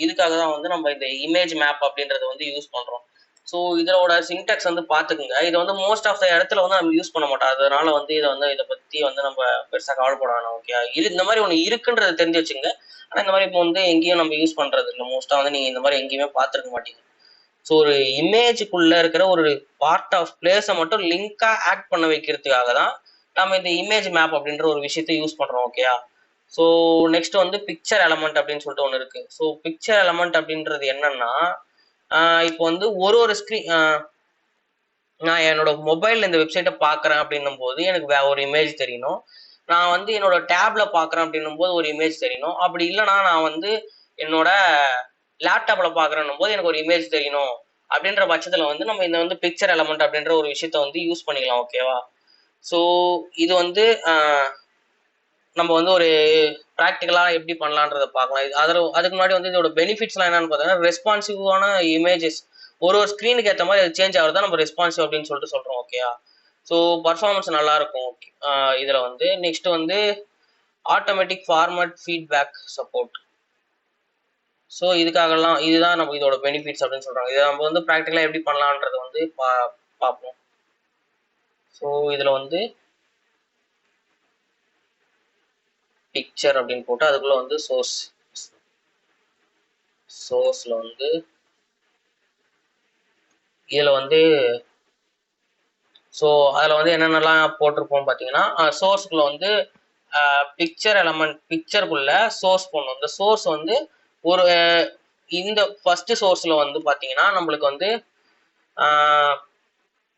Speaker 1: இதுக்காக தான் வந்து நம்ம இந்த இமேஜ் மேப் அப்படின்றத வந்து யூஸ் பண்றோம். ஸோ இதோட சின்டாக்ஸ் வந்து பார்த்துக்குங்க. இது வந்து மோஸ்ட் ஆஃப் த இடத்துல வந்து நம்ம யூஸ் பண்ண மாட்டோம். அதனால வந்து இதை பத்தி வந்து நம்ம பெருசாக கவலைப்பட வேணாம். ஓகே, இந்த மாதிரி ஒன்று இருக்குன்றது தெரிஞ்சு வச்சுங்க. ஆனால் இந்த மாதிரி இப்போ வந்து எங்கேயும் நம்ம யூஸ் பண்றது இல்லை. மோஸ்ட்டாக வந்து நீங்க இந்த மாதிரி எங்கேயுமே பார்த்துருக்க மாட்டீங்க. ஸோ ஒரு இமேஜுக்குள்ள இருக்கிற ஒரு பார்ட் ஆஃப் பிளேஸை மட்டும் லிங்கா ஆட் பண்ண வைக்கிறதுக்காக தான் நம்ம இந்த இமேஜ் மேப் அப்படின்ற ஒரு விஷயத்தை யூஸ் பண்றோம். ஓகேயா? ஸோ நெக்ஸ்ட் வந்து பிக்சர் எலமெண்ட் அப்படின்னு சொல்லிட்டு ஒன்று இருக்கு. ஸோ பிக்சர் எலமெண்ட் அப்படின்றது என்னன்னா இப்போ வந்து ஒரு ஸ்க்ரீன் நான் என்னோட மொபைல்ல இந்த வெப்சைட்டை பார்க்குறேன் அப்படின்னும் போது எனக்கு ஒரு இமேஜ் தெரியணும். நான் வந்து என்னோட டேப்ல பார்க்குறேன் அப்படின்னும் போது ஒரு இமேஜ் தெரியணும். அப்படி இல்லைன்னா நான் வந்து என்னோட லேப்டாப்ல பார்க்குறேன்னும் போது எனக்கு ஒரு இமேஜ் தெரியணும் அப்படின்ற பட்சத்துல வந்து நம்ம இந்த வந்து பிக்சர் எலமெண்ட் அப்படின்ற ஒரு விஷயத்த வந்து யூஸ் பண்ணிக்கலாம். ஓகேவா? ஸோ இது வந்து நம்ம வந்து ஒரு ப்ராக்டிக்கலா எப்படி பண்ணலான்றத பார்க்கலாம். அதுக்கு முன்னாடி வந்து இதோட பெனிஃபிட்ஸ்லாம் என்னன்னு பார்த்தீங்கன்னா, ரெஸ்பான்சிவான இமேஜஸ் ஒரு ஸ்க்ரீனுக்கு ஏற்ற மாதிரி அது சேஞ்ச் ஆகுறதா நம்ம ரெஸ்பான்சிவ் அப்படின்னு சொல்லிட்டு சொல்றோம். ஓகேயா? ஸோ பர்ஃபார்மன்ஸ் நல்லா இருக்கும். இதுல வந்து நெக்ஸ்ட் வந்து automatic format feedback support. So இதுக்காகலாம் இதுதான் நம்ம இதோட பெனிஃபிட்ஸ் அப்படின்னு சொல்றாங்க. இதை நம்ம வந்து ப்ராக்டிக்கலா எப்படி பண்ணலான்றத வந்து பார்ப்போம். ஸோ இதுல வந்து பிக்சர் அப்படின்னு போட்டு அதுக்குள்ள வந்து சோர்ஸ்ல வந்து இதுல வந்து ஸோ அதில் வந்து என்னென்னலாம் போட்டிருப்போம் பார்த்தீங்கன்னா, சோர்ஸ்குள்ள வந்து பிக்சர் எலமெண்ட் பிக்சருக்குள்ள சோர்ஸ் போடணும். இந்த சோர்ஸ் வந்து ஒரு இந்த ஃபர்ஸ்ட் சோர்ஸ்ல வந்து பார்த்தீங்கன்னா நம்மளுக்கு வந்து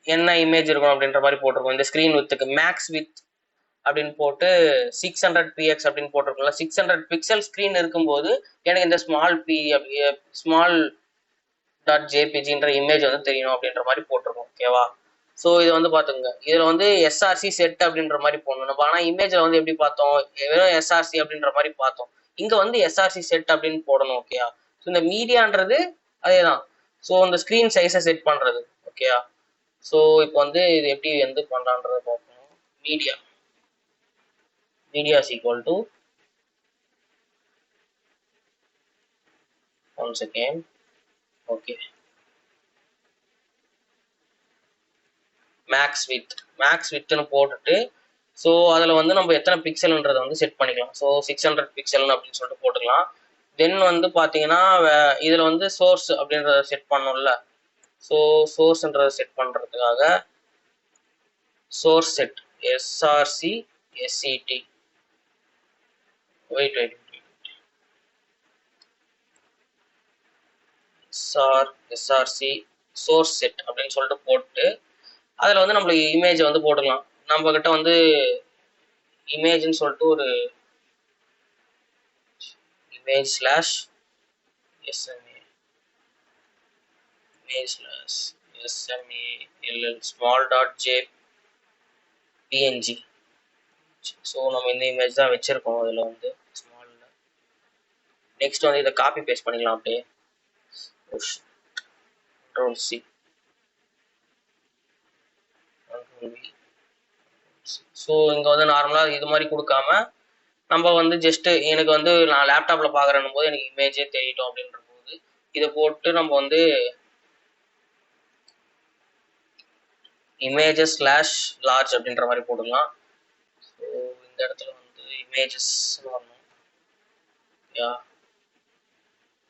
Speaker 1: என்ன இமேஜ் இருக்கும் அப்படின்ற மாதிரி போட்டிருக்கோம். இந்த ஸ்க்ரீன் வித்துக்கு மேக்ஸ் வித் அப்படின்னு போட்டு 600 பிஎக்ஸ் அப்படின்னு போட்டிருக்கோம்ல. 600 பிக்சல் ஸ்க்ரீன் இருக்கும்போது எனக்கு இந்த ஸ்மால் டாட் ஜேபிஜின்ற இமேஜ் வந்து தெரியணும் அப்படின்ற மாதிரி போட்டிருக்கோம். ஓகேவா? ஸோ இது வந்து பார்த்துங்க, இதில் வந்து எஸ்ஆர்சி செட் அப்படின்ற மாதிரி போடணும். நம்ம ஆனால் இமேஜில் வந்து எப்படி பார்த்தோம், வெறும் எஸ்ஆர்சி அப்படின்ற மாதிரி பார்த்தோம். இங்கே வந்து எஸ்ஆர்சி செட் அப்படின்னு போடணும். ஓகேயா? ஸோ இந்த மீடியான்றது அதே தான். ஸோ இந்த ஸ்க்ரீன் சைஸை செட் பண்ணுறது. ஓகேயா? ஸோ இப்போ வந்து இது எப்படி வந்து பண்ணலான்றதை பார்க்கணும். Media is equal to 1 second. Okay, max வித்னு போட்டுட்டு ஸோ அதில் வந்து நம்ம எத்தனை பிக்சல்ன்றதை வந்து செட் பண்ணிக்கலாம். ஸோ 600 பிக்சல் அப்படின்னு சொல்லிட்டு போட்டுக்கலாம். தென் வந்து பார்த்தீங்கன்னா இதில் வந்து சோர்ஸ் அப்படின்றத செட் பண்ணோம்ல. ஸோ சோர்ஸ்ன்றதை செட் பண்ணுறதுக்காக source set SRC SET wait SRC source set அப்படின்னு சொல்லிட்டு போட்டு அதில் வந்து நம்மளுக்கு இமேஜை வந்து போட்டுக்கலாம். நம்ம கிட்ட வந்து இமேஜ்னு சொல்லிட்டு ஒரு image slash SMA image slash SMALL small dot J PNG. So நம்ம இந்த இமேஜ் தான் வச்சிருக்கோம். அதில் வந்து ஸ்மாலில் நெக்ஸ்ட் வந்து இதை காப்பி பேஸ்ட் பண்ணிக்கலாம். அப்படியே கண்ட்ரோல் சி ஸோ இங்கே வந்து நார்மலாக இது மாதிரி கொடுக்காம நம்ம வந்து ஜஸ்ட் எனக்கு வந்து நான் லேப்டாப்பில் பார்க்குறேன் போது எனக்கு இமேஜே தெரியட்டும் அப்படின்ற போது இதை போட்டு நம்ம வந்து இமேஜஸ் ஸ்லாஷ் லார்ஜ் அப்படின்ற மாதிரி போட்டுக்கலாம். ஸோ இந்த இடத்துல வந்து இமேஜஸ் வரணும்.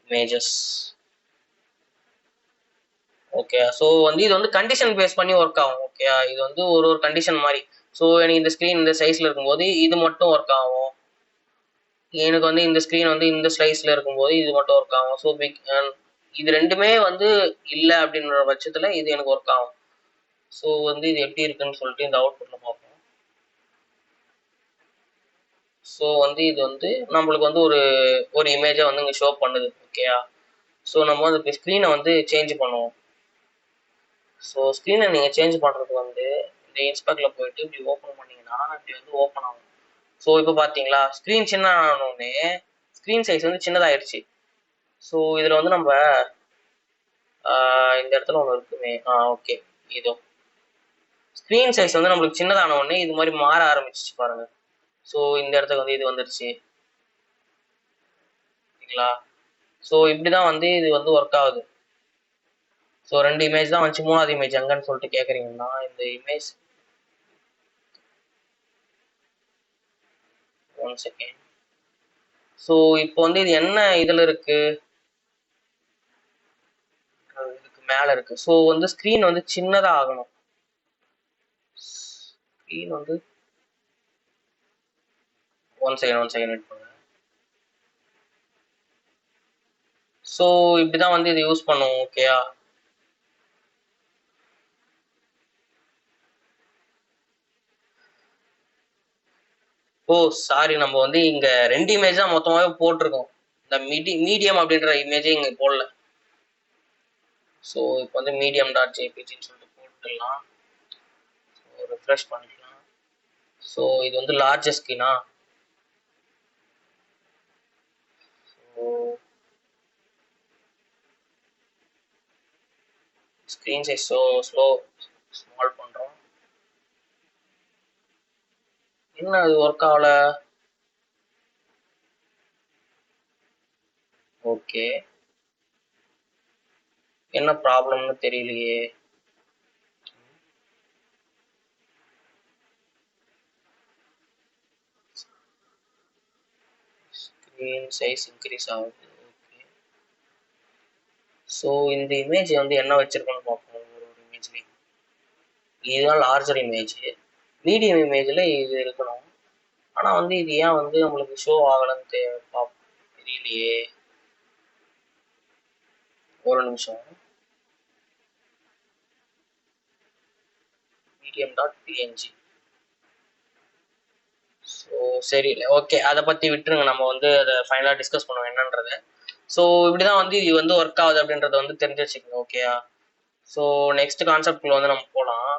Speaker 1: Images okay. ஸோ வந்து இது வந்து கண்டிஷன் பேஸ் பண்ணி ஒர்க் ஆகும். ஓகே, இது வந்து ஒரு கண்டிஷன் மாதிரி. ஸோ எனக்கு இந்த ஸ்க்ரீன் இந்த சைஸ்ல இருக்கும்போது இது மட்டும் ஒர்க் ஆகும். எனக்கு வந்து இந்த ஸ்க்ரீன் வந்து இந்த ஸ்லைஸ்ல இருக்கும்போது இது மட்டும் ஒர்க் ஆகும். ஸோ இது ரெண்டுமே வந்து இல்லை அப்படின்ற பட்சத்தில் இது எனக்கு ஒர்க் ஆகும். ஸோ வந்து இது எப்படி இருக்குன்னு சொல்லிட்டு இந்த அவுட்புட்ல பார்ப்போம். ஸோ வந்து இது வந்து நம்மளுக்கு வந்து ஒரு இமேஜை வந்து இங்கே ஷோ பண்ணுது. ஓகேயா? ஸோ நம்ம வந்து ஸ்க்ரீனை வந்து சேஞ்ச் பண்ணுவோம். ஸோ ஸ்க்ரீனை நீங்கள் சேஞ்ச் பண்ணுறதுக்கு வந்து இந்த இன்ஸ்பெக்டில் போயிட்டு இப்படி ஓப்பன் பண்ணிங்கன்னா இப்படி வந்து ஓப்பன் ஆகும். ஸோ இப்போ பார்த்தீங்களா, ஸ்க்ரீன் சின்ன ஆனோடனே ஸ்க்ரீன் சைஸ் வந்து சின்னதாயிடுச்சு. ஸோ இதில் வந்து நம்ம இந்த இடத்துல ஒன்று இருக்குமே, ஓகே, இதோ ஸ்க்ரீன் சைஸ் வந்து நம்மளுக்கு சின்னதான உடனே இது மாதிரி மாற ஆரம்பிச்சிச்சு பாருங்க. ஸோ இந்த இடத்துக்கு வந்து இது வந்துருச்சு. சரிங்களா? ஸோ இப்படி தான் வந்து இது வந்து ஒர்க் ஆகுது. ஸோ 2 இமேஜ் தான் வந்துச்சு, 3வது இமேஜ் எங்கன்னு சொல்லிட்டு கேட்குறீங்கன்னா இந்த இமேஜ் 1 செகண்ட். ஸோ இப்போ வந்து இது என்ன இதில் இருக்கு, இதுக்கு மேலே இருக்கு. ஸோ வந்து ஸ்க்ரீன் வந்து சின்னதாக ஆகணும். ஸ்க்ரீன் வந்து 1 செகண்ட் வெயிட் பண்ணுங்க. ஸோ இப்படிதான் வந்து இது யூஸ் பண்ணுவோம். ஓகேயா? ஓ சாரி, நம்ம வந்து இங்க 2 இமேஜ் தான் மொத்தமாவே போட்டிருக்கோம். இந்த மீடியம் அப்படின்ற இமேஜே இங்க போடல. ஸோ இப்போ வந்து மீடியம் டாட் ஜேபிஜின்னு சொல்லிட்டு போட்டுடலாம். ஸோ ரிஃப்ரெஷ் பண்ணிக்கலாம். ஸோ இது வந்து லார்ஜஸ்ட் ஸ்க்ரீனா. ஸோ ஸ்க்ரீன் சைஸ் ஸ்மால் பண்ணுறோம். என்ன அது ஒர்க் ஆகல? ஓகே, என்ன ப்ராப்ளம்னு தெரியலையே. ஸ்க்ரீன் சைஸ் இன்க்ரீஸ் ஆகுது. ஓகே, ஸோ இந்த இமேஜ் வந்து என்ன வச்சிருக்கோன்னு பார்ப்போம். ஒரு இமேஜ்லேயும் இதுதான் லார்ஜர் இமேஜ். மீடியம் இமேஜில் இது இருக்கணும். ஆனால் வந்து இது ஏன் வந்து நம்மளுக்கு ஷோ ஆகலன்னு தெரியலையே. ஒரு நிமிஷம். Medium dot PNG. ஸோ சரி, ஓகே, அதை பற்றி விட்டுருங்க. நம்ம வந்து அதை ஃபைனலாக டிஸ்கஸ் பண்ணுவோம் என்னன்றது. ஸோ இப்படிதான் வந்து இது வந்து ஒர்க் ஆகுது அப்படின்றத வந்து தெரிஞ்சு வச்சுக்கோங்க. ஓகேயா? ஸோ நெக்ஸ்ட் கான்செப்ட்குள்ள வந்து நம்ம போகலாம்.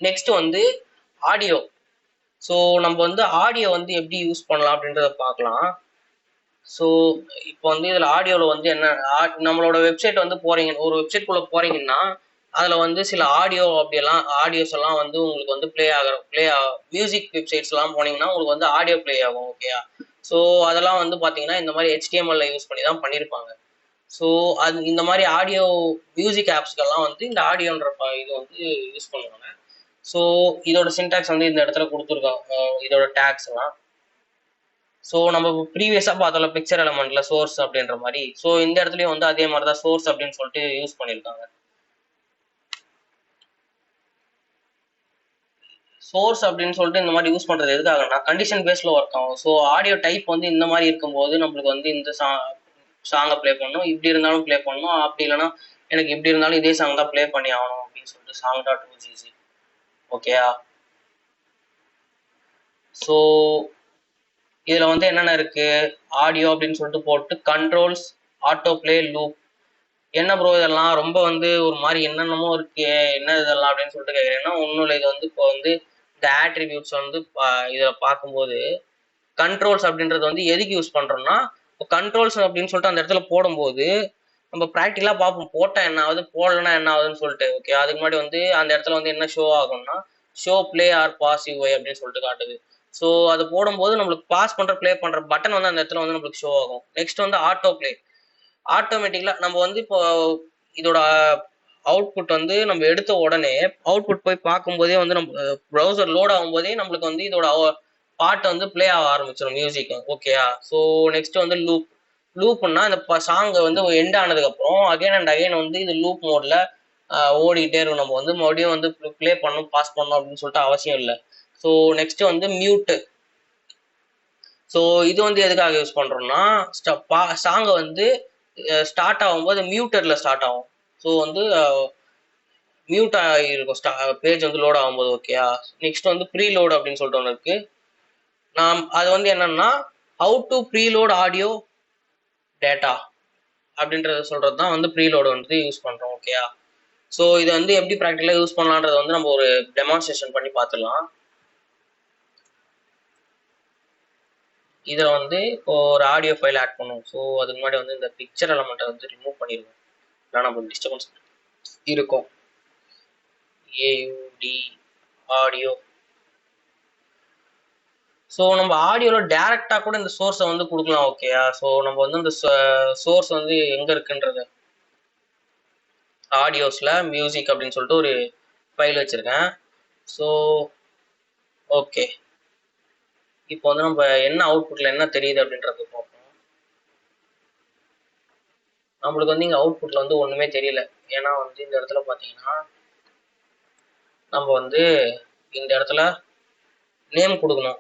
Speaker 1: நெக்ஸ்ட் வந்து ஆடியோ. ஸோ நம்ம வந்து ஆடியோ வந்து எப்படி யூஸ் பண்ணலாம் அப்படின்றத பார்க்கலாம். ஸோ இப்போ வந்து இதில் ஆடியோவில் வந்து என்ன, நம்மளோட வெப்சைட் வந்து போறீங்க, ஒரு வெப்சைட்குள்ளே போறீங்கன்னா அதில் வந்து சில ஆடியோஸ் எல்லாம் வந்து உங்களுக்கு வந்து மியூசிக் வெப்சைட்ஸ்லாம் போனீங்கன்னா உங்களுக்கு வந்து ஆடியோ ப்ளே ஆகும். ஓகேயா? ஸோ அதெல்லாம் வந்து பார்த்தீங்கன்னா இந்த மாதிரி HTML யூஸ் பண்ணி தான் பண்ணியிருப்பாங்க. ஸோ அது இந்த மாதிரி ஆடியோ மியூசிக் ஆப்ஸ்க்கெல்லாம் வந்து இந்த ஆடியோன்ற இது வந்து யூஸ் பண்ணுவாங்க. ஸோ இதோட சின்டாக்ஸ் வந்து இந்த இடத்துல கொடுத்துருக்காங்க, இதோட டேக்ஸ் எல்லாம். ஸோ நம்ம ப்ரீவியஸாக பார்த்தோம்ல பிக்சர் எலமெண்ட்ல சோர்ஸ் அப்படின்ற மாதிரி. ஸோ இந்த இடத்துலையும் வந்து அதே மாதிரி தான் சோர்ஸ் அப்படின்னு சொல்லிட்டு யூஸ் பண்ணியிருக்காங்க. சோர்ஸ் அப்படின்னு சொல்லிட்டு இந்த மாதிரி யூஸ் பண்ணுறது எதுக்காகனா கண்டிஷன் பேஸில் ஒர்க் ஆகும். ஸோ ஆடியோ டைப் வந்து இந்த மாதிரி இருக்கும்போது நம்மளுக்கு வந்து இந்த சாங்கை ப்ளே பண்ணணும், இப்படி இருந்தாலும் ப்ளே பண்ணணும், அப்படி இல்லைன்னா எனக்கு இப்படி இருந்தாலும் இதே சாங் தான் ப்ளே பண்ணி ஆகணும் அப்படின்னு சொல்லிட்டு சாங் டாட் ஓஜிசி. ஓகேயா? ஸோ இதில் வந்து என்னென்ன இருக்கு, ஆடியோ அப்படின்னு சொல்லிட்டு போட்டு கண்ட்ரோல்ஸ், ஆட்டோ ப்ளே, லூப். என்ன ப்ரோ இதெல்லாம் ரொம்ப வந்து ஒரு மாதிரி என்னென்னமோ இருக்கு, என்ன இதெல்லாம் அப்படின்னு சொல்லிட்டு கேட்குறேன்னா ஒன்றும் இல்லை. இது வந்து இப்போ வந்து இந்த ஆட்ரிபியூட்ஸ் வந்து இதில் பார்க்கும்போது கண்ட்ரோல்ஸ் அப்படின்றது வந்து எதுக்கு யூஸ் பண்ணுறோம்னா, இப்போ கண்ட்ரோல்ஸ் அப்படின்னு சொல்லிட்டு அந்த இடத்துல போடும்போது நம்ம ப்ராக்டிக்கலாக பார்ப்போம், போட்டால் என்ன ஆகுது போடலன்னா என்ன ஆகுதுன்னு சொல்லிட்டு. ஓகே, அதுக்கு முன்னாடி வந்து அந்த இடத்துல வந்து என்ன ஷோ ஆகும்னா ஷோ ப்ளே ஆர் பாசிவ் வை அப்படின்னு சொல்லிட்டு காட்டுது. ஸோ அது போடும்போது நம்மளுக்கு பாஸ் பண்ணுற ப்ளே பண்ணுற பட்டன் வந்து அந்த இடத்துல வந்து நம்மளுக்கு ஷோ ஆகும். நெக்ஸ்ட் வந்து ஆட்டோ ப்ளே. ஆட்டோமேட்டிக்கலாக நம்ம வந்து இப்போ இதோட அவுட்புட் வந்து நம்ம எடுத்த உடனே அவுட்புட் போய் பார்க்கும்போதே வந்து நம்ம ப்ரௌசர் லோட் ஆகும்போதே நம்மளுக்கு வந்து இதோட பாட்டை வந்து ப்ளே ஆக ஆரம்பிச்சிடும் மியூசிக். ஓகேயா? ஸோ நெக்ஸ்ட் வந்து லூப். லூப்னா இந்த சாங்கை வந்து எண்ட் ஆனதுக்கப்புறம் அகைன் அண்ட் அகைன் வந்து இது லூப் மோட்ல ஓடிக்கிட்டே இருக்கும். நம்ம வந்து மறுபடியும் வந்து ப்ளே பண்ணணும் பாஸ் பண்ணணும் அப்படின்னு சொல்லிட்டு அவசியம் இல்லை. ஸோ நெக்ஸ்ட் வந்து மியூட். ஸோ இது வந்து எதுக்காக யூஸ் பண்ணுறோம்னா சாங்கை வந்து ஸ்டார்ட் ஆகும்போது மியூட்டர்ல ஸ்டார்ட் ஆகும். ஸோ வந்து மியூட் ஆகிருக்கும் பேஜ் வந்து லோட் ஆகும்போது. ஓகேயா? நெக்ஸ்ட் வந்து ப்ரீலோட் அப்படின்னு சொல்லிட்டு ஒன்று இருக்கு. அது வந்து என்னன்னா how to preload audio data அப்படின்றத சொல்றது தான் வந்து ப்ரீலோட் வந்து யூஸ் பண்றோம். ஓகேயா? ஸோ இதை வந்து எப்படி ப்ராக்டிக்கலாக யூஸ் பண்ணலான்றத வந்து நம்ம ஒரு டெமான்ஸ்ட்ரேஷன் பண்ணி பார்த்துடலாம். இதில் வந்து இப்போ ஒரு ஆடியோ ஃபைல் ஆட் பண்ணுவோம். ஸோ அதுக்கு முன்னாடி வந்து இந்த பிக்சர் எலமெண்ட்டை வந்து ரிமூவ் பண்ணிடுவோம், இல்லைனா நமக்கு டிஸ்டர்பன்ஸ் இருக்கும். ஏயுடி ஆடியோ. ஸோ நம்ம ஆடியோவில் டேரெக்டாக கூட இந்த சோர்ஸை வந்து கொடுக்கலாம். ஓகேயா? ஸோ நம்ம வந்து இந்த சோர்ஸ் வந்து எங்கே இருக்குன்றது ஆடியோஸில் மியூசிக் அப்படின்னு சொல்லிட்டு ஒரு ஃபைல் வச்சுருக்கேன். ஸோ ஓகே, இப்போ வந்து நம்ம என்ன அவுட்புட்டில் என்ன தெரியுது அப்படின்றது பார்ப்போம். நம்மளுக்கு வந்து இங்கே அவுட்புட்டில் வந்து ஒன்றுமே தெரியல. ஏன்னா வந்து இந்த இடத்துல பார்த்தீங்கன்னா நம்ம வந்து இந்த இடத்துல நேம் கொடுக்கணும்.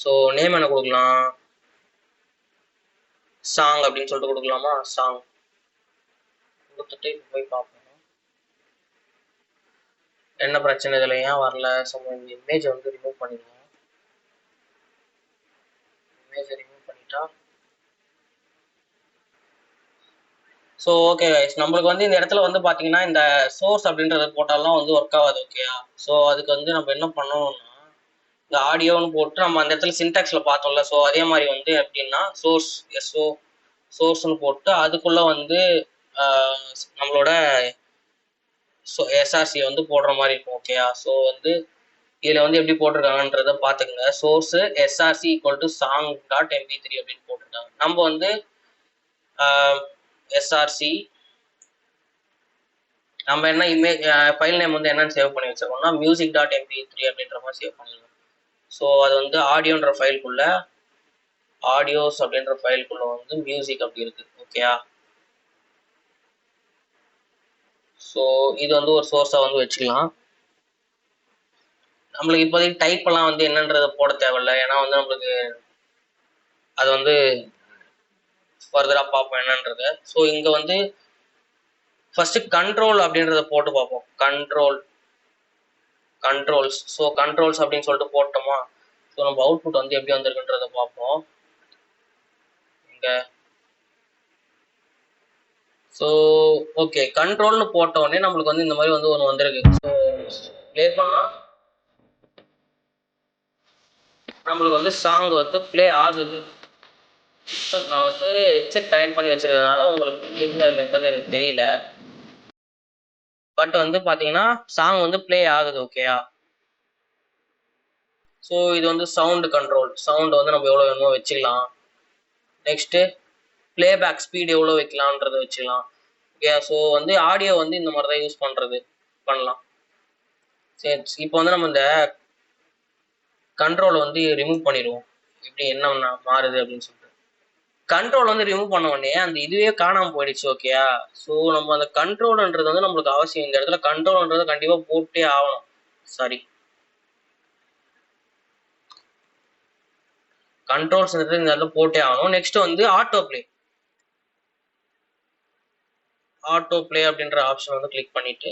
Speaker 1: ஸோ நேம் என்ன கொடுக்கலாம், சாங் அப்படின்னு சொல்லிட்டு கொடுக்கலாமா? சாங் கொடுத்துட்டு போய் பார்ப்போம் என்ன பிரச்சனை இதில் ஏன் வரல. ஸோ இந்த இமேஜை வந்து ரிமூவ் பண்ணிடுவோம். இமேஜை ரிமூவ் பண்ணிட்டா ஸோ ஓகே கைஸ், நம்மளுக்கு வந்து இந்த இடத்துல வந்து பார்த்தீங்கன்னா இந்த சோர்ஸ் அப்படின்றத போட்டாலாம் வந்து ஒர்க் ஆகாது. ஓகேயா? ஸோ அதுக்கு வந்து நம்ம என்ன பண்ணணும்னா இந்த ஆடியோன்னு போட்டு நம்ம அந்த இடத்துல சின்டாக்ஸ்ல பார்த்தோம்ல, ஸோ அதே மாதிரி வந்து எப்படின்னா சோர்ஸ் சோர்ஸ்னு போட்டு அதுக்குள்ள வந்து நம்மளோட எஸ்ஆர்சி வந்து போடுற மாதிரி இருக்கும். ஓகேயா? ஸோ வந்து இதில் வந்து எப்படி போட்டிருக்காங்கன்றத பார்த்துக்குங்க. Source SRC equal to song dot MP3 அப்படின்னு போட்டிருக்காங்க. நம்ம வந்து எஸ்ஆர்சி நம்ம என்ன இமேஜ் ஃபைல் நேம் வந்து என்னன்னு சேவ் பண்ணி வச்சிருக்கோம்னா music.mp3 அப்படின்ற மாதிரி சேவ் பண்ணிடலாம். ஸோ அது வந்து ஆடியோன்ற ஃபைலுக்குள்ள ஆடியோஸ் அப்படின்ற ஃபைலுக்குள்ள வந்து மியூசிக் அப்படி இருக்கு. ஓகேயா? ஸோ இது வந்து ஒரு சோர்ஸை வந்து வச்சுக்கலாம். நம்மளுக்கு இப்போதைக்கு டைப் எல்லாம் வந்து என்னன்றதை போட தேவையில்லை, ஏன்னா வந்து நம்மளுக்கு அது வந்து ஃபர்தராக பார்ப்போம் என்னன்றதை. ஸோ இங்கே வந்து ஃபர்ஸ்ட் கண்ட்ரோல் அப்படின்றத போட்டு பார்ப்போம். கண்ட்ரோல்ஸ். ஸோ கண்ட்ரோல்ஸ் அப்படின்னு சொல்லிட்டு போட்டோமா, ஸோ நம்ம அவுட்புட் வந்து எப்படி வந்திருக்குன்றத பார்ப்போம் இங்க. ஸோ ஓகே, கண்ட்ரோல்னு போட்ட உடனே நம்மளுக்கு வந்து இந்த மாதிரி வந்து ஒன்று வந்திருக்கு. ஸோ ப்ளே பண்ணலாம், நம்மளுக்கு வந்து சாங் வந்து ப்ளே ஆகுது. நான் வந்து ஹெட்செட் கனெக்ட் பண்ணி வச்சிருக்கனால உங்களுக்கு எனக்கு தெரியல, பட் வந்து பார்த்தீங்கன்னா சாங் வந்து ப்ளே ஆகுது. ஓகேயா? ஸோ இது வந்து சவுண்டு கண்ட்ரோல். சவுண்ட் வந்து நம்ம எவ்வளோ வேணுமோ வச்சுக்கலாம். நெக்ஸ்ட்டு பிளேபேக் ஸ்பீட் எவ்வளோ வைக்கலான்றதை வச்சுக்கலாம். ஓகே, ஸோ வந்து ஆடியோ வந்து இந்த மாதிரி தான் யூஸ் பண்ணலாம். சரி, இப்போ வந்து நம்ம இந்த கண்ட்ரோலை வந்து ரிமூவ் பண்ணிடுவோம். இப்படி என்ன மாறுது அப்படின்னு சொல்லிட்டு கண்ட்ரோல் வந்து ரிமூவ் பண்ண உடனே அந்த இதுவே காணாமல் போயிடுச்சு. ஓகேயா? ஸோ நம்ம அந்த கண்ட்ரோல்ன்றது வந்து நம்மளுக்கு அவசியம். இந்த இடத்துல கண்ட்ரோல்ன்றதை கண்டிப்பாக போட்டே ஆகணும். சாரி, கண்ட்ரோல்ஸ் இந்த இடத்துல போட்டே ஆகணும். நெக்ஸ்ட் வந்து ஆட்டோ பிளே அப்படின்ற ஆப்ஷன் வந்து கிளிக் பண்ணிட்டு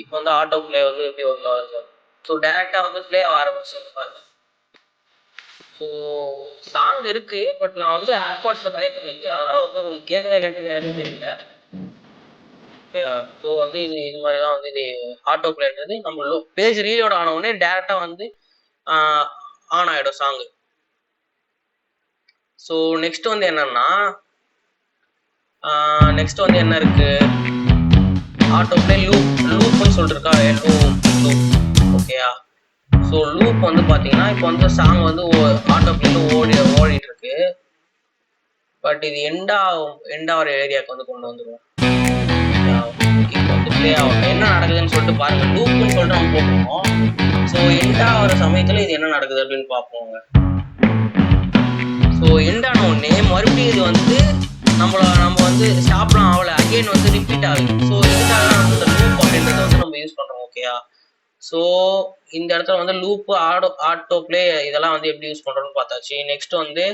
Speaker 1: இப்போ வந்து ஆட்டோ பிளே வந்து எப்படி ஒர்க் ஆகுது. ஸோ டேரக்டா வந்து பிளே ஆரம்பிச்சு. ஸோ சாங் இருக்கு, பட் நான் வந்து ஏர்பாட்ஸ்ல கனெக்ட் பண்ணிருக்கேன், அதனால வந்து கேட்கவே தெரியல. ஸோ வந்து இது மாதிரி தான் வந்து இது ஆட்டோ பிளேன்றது நம்ம பேஜ் ரீலோட் ஆன உடனே டேரக்டா வந்து ஆன் ஆயிடும் சாங்கு. ஸோ நெக்ஸ்ட் வந்து என்னன்னா என்ன இருக்கு, ஆட்டோ பிளே லூப்னு சொல்லிட்டு இருக்கா. லூப். ஓகேயா? ஸோ லூப் வந்து பார்த்தீங்கன்னா இப்போ வந்து சாங் வந்து ஆட்டோ பிளேல ஓடிட்டு இருக்கு, பட் இது எண்டாகிற ஏரியாவுக்கு வந்து கொண்டு வந்துடும். இப்போ வந்து பிளே ஆகும், என்ன நடக்குதுன்னு சொல்லிட்டு பாருங்க. லூப்னு சொல்லிட்டு நம்ம போட்டுருக்கோம். ஸோ எண்டாகிற சமயத்தில் இது என்ன நடக்குது அப்படின்னு பார்ப்போங்க. ஸோ எண்டான உடனே மறுபடியும் இது வந்து நம்ம வந்து ஸ்டாப்லாம் ஆகலை, அகெயின் வந்து ரிப்பீட் ஆகுது. ஸோ இதுக்காக வந்து இந்த லூப் அப்படின்றத வந்து நம்ம யூஸ் பண்ணுறோம். ஓகேயா? ஸோ இந்த இடத்துல வந்து லூப் ஆட்டோ பிளே இதெல்லாம் வந்து எப்படி யூஸ் பண்ணுறோன்னு பார்த்தாச்சு. நெக்ஸ்ட் வந்து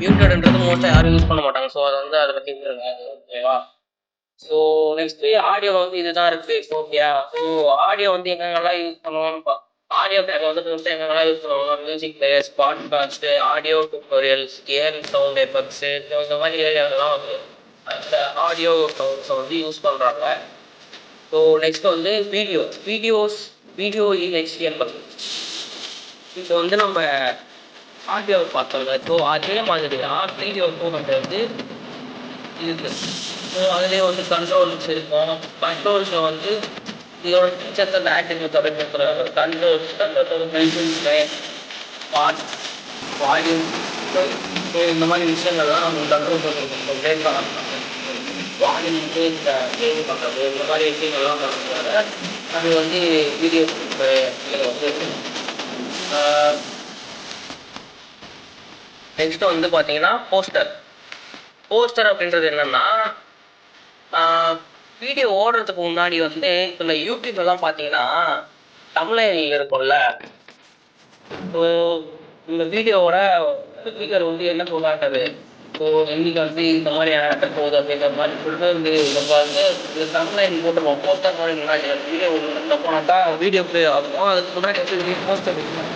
Speaker 1: மியூட்டட்ன்றது மோஸ்ட்டாக யாரும் யூஸ் பண்ண மாட்டாங்க. ஸோ அதை வந்து அதை பற்றி ஓகேவா? ஸோ நெக்ஸ்ட் ஆடியோ வந்து இதுதான் இருக்கு. ஓகேயா? ஸோ ஆடியோ வந்து எங்கெங்கெல்லாம் யூஸ் பண்ணுவோம்னு ஆடியோ டேக் வந்து எங்கெங்கெல்லாம் யூஸ் பண்ணுவோம், music players, podcast, audio tutorials, game sound effects, இந்த மாதிரி ஏரியாவெல்லாம் வந்து அந்த ஆடியோ சவுண்ட்ஸை வந்து யூஸ் பண்ணுறாங்க. ஸோ நெக்ஸ்ட் வந்து வீடியோ இன் HTML. இப்போ வந்து நம்ம ஆடியோ பார்த்தோம்ல, ஸோ அதே மாதிரி தான் வீடியோ வந்து இருக்கு. ஸோ அதுலேயே வந்து கண்ட்ரோல்ஸ் இருக்கும். கண்ட்ரோல்ஸில் வந்து இதோட ஃபீச்சர்ஸ் அந்த ஆக்டிவ் தொடர்பு கண்ட்ரோல்ஸ் வால்யூம், இந்த மாதிரி விஷயங்கள்லாம் நம்ம கண்ட்ரோல் பண்ணிருக்கோம். பிரேக் பண்ணலாம், வால்யூம் வந்து சேஞ்ச் பண்ணுறது, இந்த மாதிரி விஷயங்கள்லாம் பண்ணுறதுனால அது வந்து வீடியோ வந்து. நெக்ஸ்ட் வந்து பார்த்தீங்கன்னா போஸ்டர் அப்படின்றது என்னன்னா, வீடியோ ஓடுறதுக்கு முன்னாடி வந்து இப்போ யூடியூப்லாம் பார்த்தீங்கன்னா தமிழ்ல இருக்கும்ல, இந்த வீடியோவோட ஸ்பீக்கர் வந்து என்ன சொல்லாட்டது, ஸோ இன்னைக்கு வந்து இந்த மாதிரி ஆட்ட போகுது அப்படின்ற மாதிரி சொல்லிட்டு நம்ம வந்து தமிழ்லைன் போட்டுருவோம். போஸ்டர் மாதிரி முன்னாடி வீடியோ ஒன்று போனாக்கா வீடியோ ப்ளே ஆகும். அதுக்கு முன்னாடி வந்து போஸ்டர் இருக்கும்.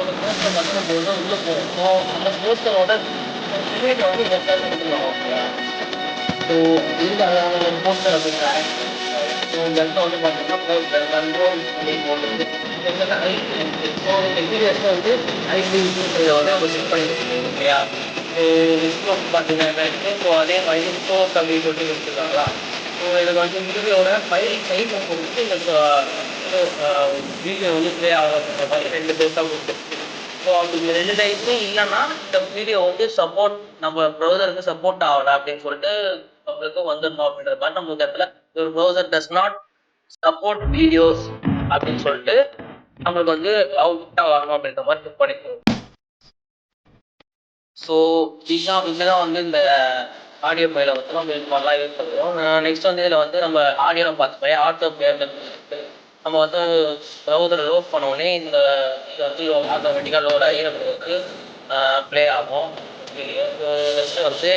Speaker 1: அந்த போஸ்டர் மட்டும் நம்ம வந்து உள்ளே போகும். ஸோ அந்த போஸ்டரோட இமேஜை வந்து இந்த இடத்துல கொடுத்துக்கலாம். ஓகேயா? ஸோ இதுக்காக போஸ்டர் அப்படிங்கிறேன். ஸோ இந்த இடத்துல வந்து பார்த்தீங்கன்னா கண்ட்ரோல் அப்படின்னு போட்டு இந்த ஸோ இந்த பீரியட்ஸில் வந்து ஐபின்றதை வந்து நம்ம செட் பண்ணி வச்சுக்கணும். ஓகேயா? ஸோ நெக்ஸ்ட் பார்த்தீங்கன்னா ஸோ அதே மாதிரி ஸ்டோக் அப்படின்னு சொல்லிட்டு கொடுத்துருக்காங்களா. ஸோ இதுக்கு வந்து வீடியோட ஃபைல் சைஸை பொறுத்து இந்த வீடியோ வந்து ப்ளே ஆகிற மாதிரி 2 பேஸாக கொடுத்து. ஸோ அப்படி இந்த 2 டைப்பும் இல்லைன்னா இந்த வீடியோ வந்து சப்போர்ட் நம்ம ப்ரௌசருக்கு சப்போர்ட் ஆகலை அப்படின்னு சொல்லிட்டு நம்மளுக்கு வந்துடணும் அப்படின்ற மாதிரி நம்மளுக்கு இடத்துல ஒரு browser does not support videos அப்படின்னு சொல்லிட்டு நம்மளுக்கு வந்து அவுட்டாக வரணும் அப்படின்ற மாதிரி செக் பண்ணிக்கணும். ஸோ இதுதான் வந்து இந்த ஆடியோ ஃபைலை வந்து நம்ம இது மாதிரிலாம் யூஸ் பண்ணுறோம். நெக்ஸ்ட் வந்து இதில் வந்து நம்ம ஆடியோ பார்த்துப்போம். ஆட்டோ ப்ளே நம்ம வந்து ப்ரௌசரை லோட் பண்ணோடனே இந்த இது வந்து ஆட்டோமேட்டிக்காக லோட் ஆகி நம்மளுக்கு ப்ளே ஆகும். நெக்ஸ்ட்டு வந்து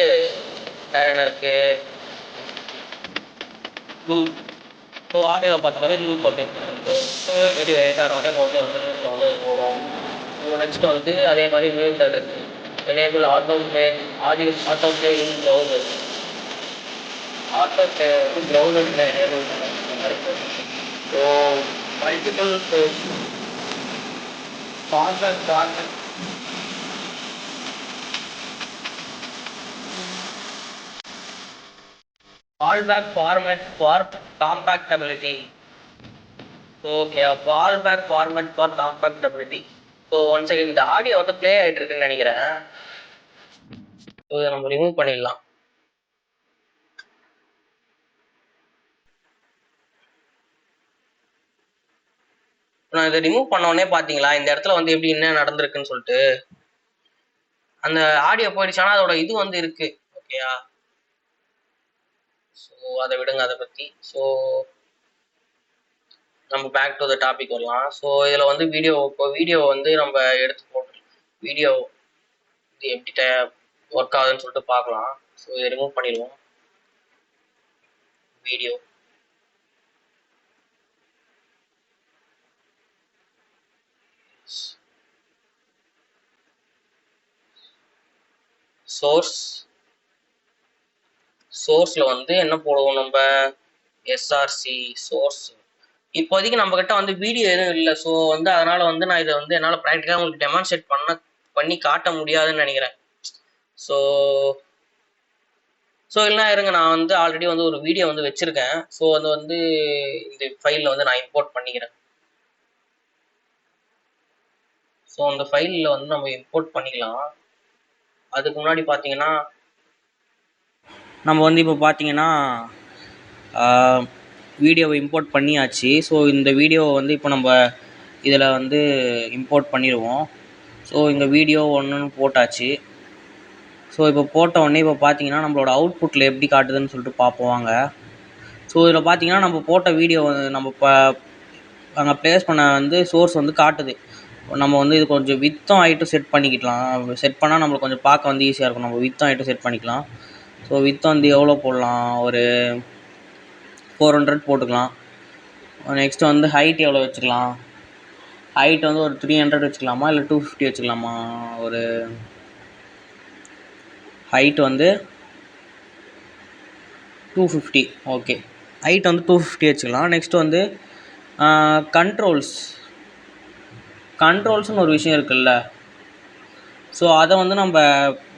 Speaker 1: எனக்கு ஸோ ஆடியோ பார்த்தாலே லூப் அப்படின்னு வீடியோ ஏற்றாரோட வந்து போகும். நெக்ஸ்ட் வந்து அதே மாதிரி மியூட்டர் enable auto play audio auto play in browser auto play browser enable so multiple fallback format for compactability. So fallback format for compactability. So one second இந்த audio வந்து play ஆகிட்டு இருக்குன்னு நினைக்கிறேன். ஸோ இதை நம்ம ரிமூவ் பண்ணிடலாம். நான் இதை ரிமூவ் பண்ண உடனே பார்த்தீங்களா இந்த இடத்துல வந்து எப்படி என்ன நடந்திருக்குன்னு சொல்லிட்டு அந்த ஆடியோ போயிடுச்சானா அதோட இது வந்து இருக்கு. ஓகேயா? ஸோ அதை விடுங்க அதை பற்றி. ஸோ நம்ம பேக் டு த டாபிக் வரலாம். ஸோ இதில் வந்து வீடியோ வந்து நம்ம எடுத்து போட்டு வீடியோ இது எப்படி ஒர்க் ஆகுதுன்னு சொல்லிட்டு பார்க்கலாம். ஸோ இதை ரிமூவ் பண்ணிடுவோம். வீடியோ சோர்ஸில் வந்து என்ன போடுவோம் நம்ம எஸ்ஆர்சி சோர்ஸ். இப்போதைக்கு நம்ம கிட்ட வந்து வீடியோ எதுவும் இல்லை. ஸோ வந்து அதனால வந்து நான் இதை வந்து என்னால் ப்ராக்டிக்கலாக உங்களுக்கு டெமான்ஸ்ட்ரேட் பண்ணி காட்ட முடியாதுன்னு நினைக்கிறேன். ஸோ இல்லைனா இருங்க, நான் வந்து ஆல்ரெடி வந்து ஒரு வீடியோ வந்து வச்சுருக்கேன். ஸோ அது வந்து இந்த ஃபைலில் வந்து நான் இம்போர்ட் பண்ணிக்கிறேன். ஸோ அந்த ஃபைலில் வந்து நம்ம இம்போர்ட் பண்ணிக்கலாம். அதுக்கு முன்னாடி பார்த்தீங்கன்னா நம்ம வந்து இப்போ பார்த்தீங்கன்னா வீடியோவை இம்போர்ட் பண்ணியாச்சு. ஸோ இந்த வீடியோவை வந்து இப்போ நம்ம இதில் வந்து இம்போர்ட் பண்ணிடுவோம். ஸோ இங்கே வீடியோ ஒன்றுன்னு போட்டாச்சு. ஸோ இப்போ போட்ட உடனே இப்போ பார்த்தீங்கன்னா நம்மளோட அவுட்புட்டில் எப்படி காட்டுதுன்னு சொல்லிட்டு பார்ப்போம் வாங்க. ஸோ இதில் பார்த்தீங்கன்னா நம்ம போட்ட வீடியோ நம்ம இப்போ அங்கே ப்ளேஸ் பண்ண வந்து சோர்ஸ் வந்து காட்டுது. நம்ம வந்து இது கொஞ்சம் வித்தம் ஆகிட்டு செட் பண்ணிக்கலாம். செட் பண்ணால் நம்மளுக்கு கொஞ்சம் பார்க்க வந்து ஈஸியாக இருக்கும். நம்ம வித்தம் ஆகிட்டு செட் பண்ணிக்கலாம். ஸோ வித்தம் வந்து எவ்வளோ போடலாம், ஒரு 400 போட்டுக்கலாம். நெக்ஸ்ட்டு வந்து ஹைட் எவ்வளோ வச்சுக்கலாம், ஹைட் வந்து ஒரு 300 வச்சுக்கலாமா இல்லை 250 வச்சுக்கலாமா. ஒரு ஹைட் வந்து 250. ஓகே, ஹைட் வந்து 250 வச்சுக்கலாம். நெக்ஸ்ட்டு வந்து கண்ட்ரோல்ஸ்னு ஒரு விஷயம் இருக்குல்ல. ஸோ அதை வந்து நம்ம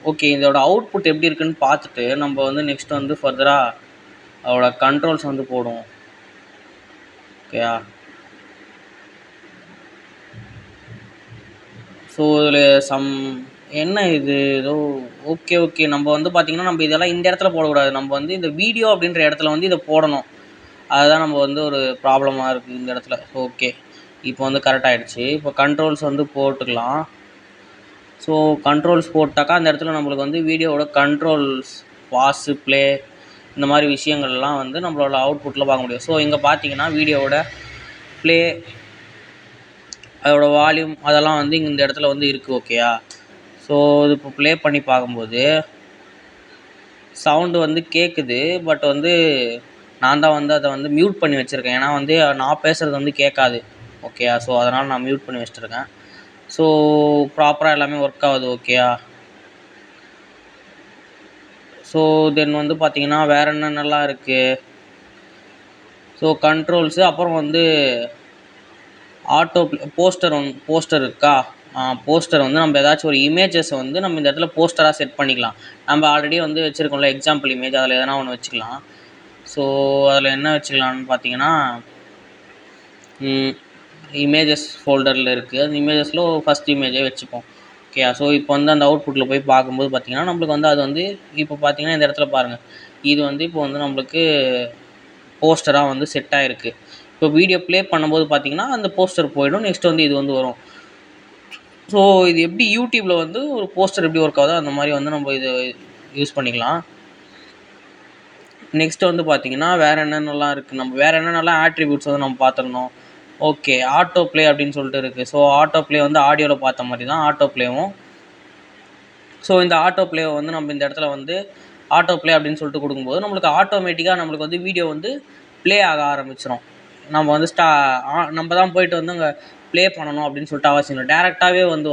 Speaker 1: ஓகே இதோட அவுட்புட் எப்படி இருக்குன்னு பார்த்துட்டு நம்ம வந்து நெக்ஸ்ட் வந்து ஃபர்தராக அதோட கண்ட்ரோல்ஸ் வந்து போடுவோம். ஓகேயா? ஸோ இதில் என்ன இது ஏதோ ஓகே நம்ம வந்து பார்த்திங்கன்னா நம்ம இதெல்லாம் இந்த இடத்துல போடக்கூடாது. நம்ம வந்து இந்த வீடியோ அப்படின்ற இடத்துல வந்து இதை போடணும். அதுதான் நம்ம வந்து ஒரு ப்ராப்ளமாக இருக்குது இந்த இடத்துல. ஓகே, இப்போ வந்து கரெக்டாகிடுச்சு. இப்போ கண்ட்ரோல்ஸ் வந்து போட்டுக்கலாம். ஸோ கண்ட்ரோல்ஸ் போட்டாக்கா அந்த இடத்துல நம்மளுக்கு வந்து வீடியோவோட கண்ட்ரோல்ஸ் பாஸு ப்ளே இந்த மாதிரி விஷயங்கள்லாம் வந்து நம்மளோட அவுட்புட்டில் பார்க்க முடியும். ஸோ இங்கே பார்த்தீங்கன்னா வீடியோவோட ப்ளே அதோட வால்யூம் அதெல்லாம் வந்து இங்கே இந்த இடத்துல வந்து இருக்குது. ஓகேயா? ஸோ இது இப்போ ப்ளே பண்ணி பார்க்கும்போது சவுண்டு வந்து கேட்குது. பட் வந்து நான் தான் வந்து அதை வந்து மியூட் பண்ணி வச்சுருக்கேன். ஏன்னா வந்து நான் பேசுகிறது வந்து கேட்காது. ஓகேயா? ஸோ அதனால் நான் மியூட் பண்ணி வச்சுருக்கேன். ஸோ ப்ராப்பராக எல்லாமே ஒர்க் ஆகுது. ஓகேயா? ஸோ தென் வந்து பார்த்தீங்கன்னா வேறு என்னென்னலாம் இருக்குது. ஸோ கண்ட்ரோல்ஸு, அப்புறம் வந்து ஆட்டோ போஸ்டர் இருக்கா. போஸ்டர் வந்து நம்ம ஏதாச்சும் ஒரு இமேஜஸை வந்து நம்ம இந்த இடத்துல போஸ்டராக செட் பண்ணிக்கலாம். நம்ம ஆல்ரெடி வந்து வச்சுருக்கோம்ல எக்ஸாம்பிள் இமேஜ், அதில் எதனா ஒன்று வச்சுக்கலாம். ஸோ அதில் என்ன வச்சுக்கலான்னு பார்த்தீங்கன்னா இமேஜஸ் ஃபோல்டரில் இருக்குது. அந்த இமேஜஸில் ஃபஸ்ட் இமேஜே வச்சுப்போம். ஓகே. ஸோ இப்போ வந்து அந்த அவுட்புட்டில் போய் பார்க்கும்போது பார்த்தீங்கன்னா நம்மளுக்கு வந்து அது வந்து இப்போ பார்த்தீங்கன்னா இந்த இடத்துல பாருங்கள், இது வந்து இப்போ வந்து நம்மளுக்கு போஸ்டராக வந்து செட் ஆகிருக்கு. இப்போ வீடியோ ப்ளே பண்ணும்போது பார்த்தீங்கன்னா அந்த போஸ்டர் போயிடும். நெக்ஸ்ட் வந்து இது வந்து வரும். ஸோ இது எப்படி யூடியூப்பில் வந்து ஒரு போஸ்டர் எப்படி ஒர்க் ஆகுதோ அந்த மாதிரி வந்து நம்ம இது யூஸ் பண்ணிக்கலாம். நெக்ஸ்ட் வந்து பார்த்தீங்கன்னா வேறு என்னென்னலாம் இருக்குது, நம்ம வேறு என்னென்னலாம் ஆட்ரிபியூட்ஸ் வந்து நம்ம பார்த்துக்கணும். ஓகே. ஆட்டோ ப்ளே அப்படின்னு சொல்லிட்டு இருக்குது. ஸோ ஆட்டோ ப்ளே வந்து ஆடியோவில் பார்த்த மாதிரி தான் ஆட்டோ ப்ளேவும். ஸோ இந்த ஆட்டோ ப்ளேவை வந்து நம்ம இந்த இடத்துல வந்து ஆட்டோ ப்ளே அப்படின்னு சொல்லிட்டு கொடுக்கும்போது நம்மளுக்கு ஆட்டோமேட்டிக்காக நம்மளுக்கு வந்து வீடியோ வந்து ப்ளே ஆக ஆரம்பிச்சிடும். நம்ம வந்து நம்ம தான் போயிட்டு வந்து அங்கே ப்ளே பண்ணணும் அப்படின்னு சொல்லிட்டு அவசியம் இல்லை. டேரெக்டாகவே வந்து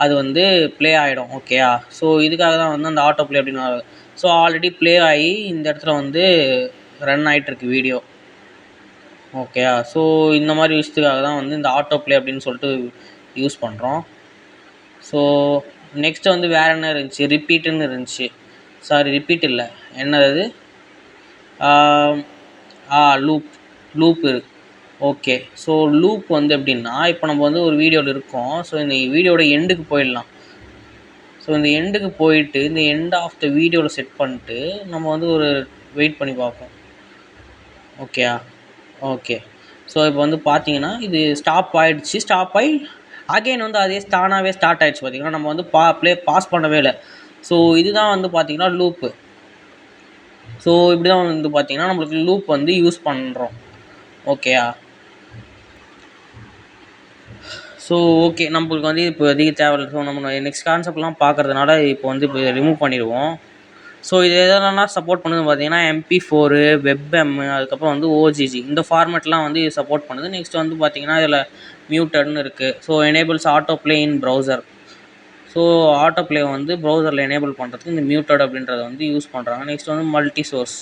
Speaker 1: அது வந்து ப்ளே ஆகிடும். ஓகேயா. ஸோ இதுக்காக தான் வந்து அந்த ஆட்டோ ப்ளே அப்படின்னு. ஸோ ஆல்ரெடி ப்ளே ஆகி இந்த இடத்துல வந்து ரன் ஆகிட்டுருக்கு வீடியோ. ஓகேயா. ஸோ இந்த மாதிரி விஷயத்துக்காக தான் வந்து இந்த ஆட்டோ ப்ளே அப்படின்னு சொல்லிட்டு யூஸ் பண்ணுறோம். ஸோ நெக்ஸ்ட்டு வந்து வேறு என்ன இருந்துச்சு, ரிப்பீட்டுன்னு இருந்துச்சு. சாரி, ரிப்பீட் இல்லை, என்னது லூப் இருக்குது. ஓகே. ஸோ லூப் வந்து எப்படின்னா இப்போ நம்ம வந்து ஒரு வீடியோவில் இருக்கோம். ஸோ இந்த வீடியோட எண்டுக்கு போயிடலாம். ஸோ இந்த எண்டுக்கு போயிட்டு இந்த எண்ட் ஆஃப் த வீடியோவில் செட் பண்ணிட்டு நம்ம வந்து ஒரு வெயிட் பண்ணி பார்ப்போம். ஓகேயா. ஓகே. ஸோ இப்போ வந்து பார்த்தீங்கன்னா இது ஸ்டாப் ஆகிடுச்சு. ஸ்டாப் ஆகி அகைன் வந்து அதே தானாகவே ஸ்டார்ட் ஆகிடுச்சு. பார்த்திங்கன்னா நம்ம வந்து பாஸ் பண்ணவே இல்லை. ஸோ இதுதான் வந்து பார்த்திங்கன்னா லூப்பு. ஸோ இப்படி தான் வந்து பார்த்திங்கன்னா நம்மளுக்கு லூப் வந்து யூஸ் பண்ணுறோம். ஓகேயா. ஸோ ஓகே, நம்மளுக்கு வந்து இப்போ அதிக தேவையில்லை. ஸோ நம்ம நெக்ஸ்ட் கான்செப்ட்லாம் பார்க்குறதுனால இப்போ வந்து இப்போ ரிமூவ் பண்ணிடுவோம். ஸோ இது எதெல்லாம் சப்போர்ட் பண்ணுதுன்னு பார்த்தீங்கன்னா MP4, WebM, அதுக்கப்புறம் வந்து OGG, இந்த ஃபார்மேட்லாம் வந்து இது சப்போர்ட் பண்ணுது. நெக்ஸ்ட் வந்து பார்த்தீங்கன்னா இதில் மியூட்டட்னு இருக்குது. ஸோ எனேபிள்ஸ் ஆட்டோ ப்ளே இன் ப்ரௌசர். ஸோ ஆட்டோ ப்ளே வந்து ப்ரௌசரில் எனேபிள் பண்ணுறதுக்கு இந்த மியூட்டட் அப்படின்றத வந்து யூஸ் பண்ணுறாங்க. நெக்ஸ்ட் வந்து multi source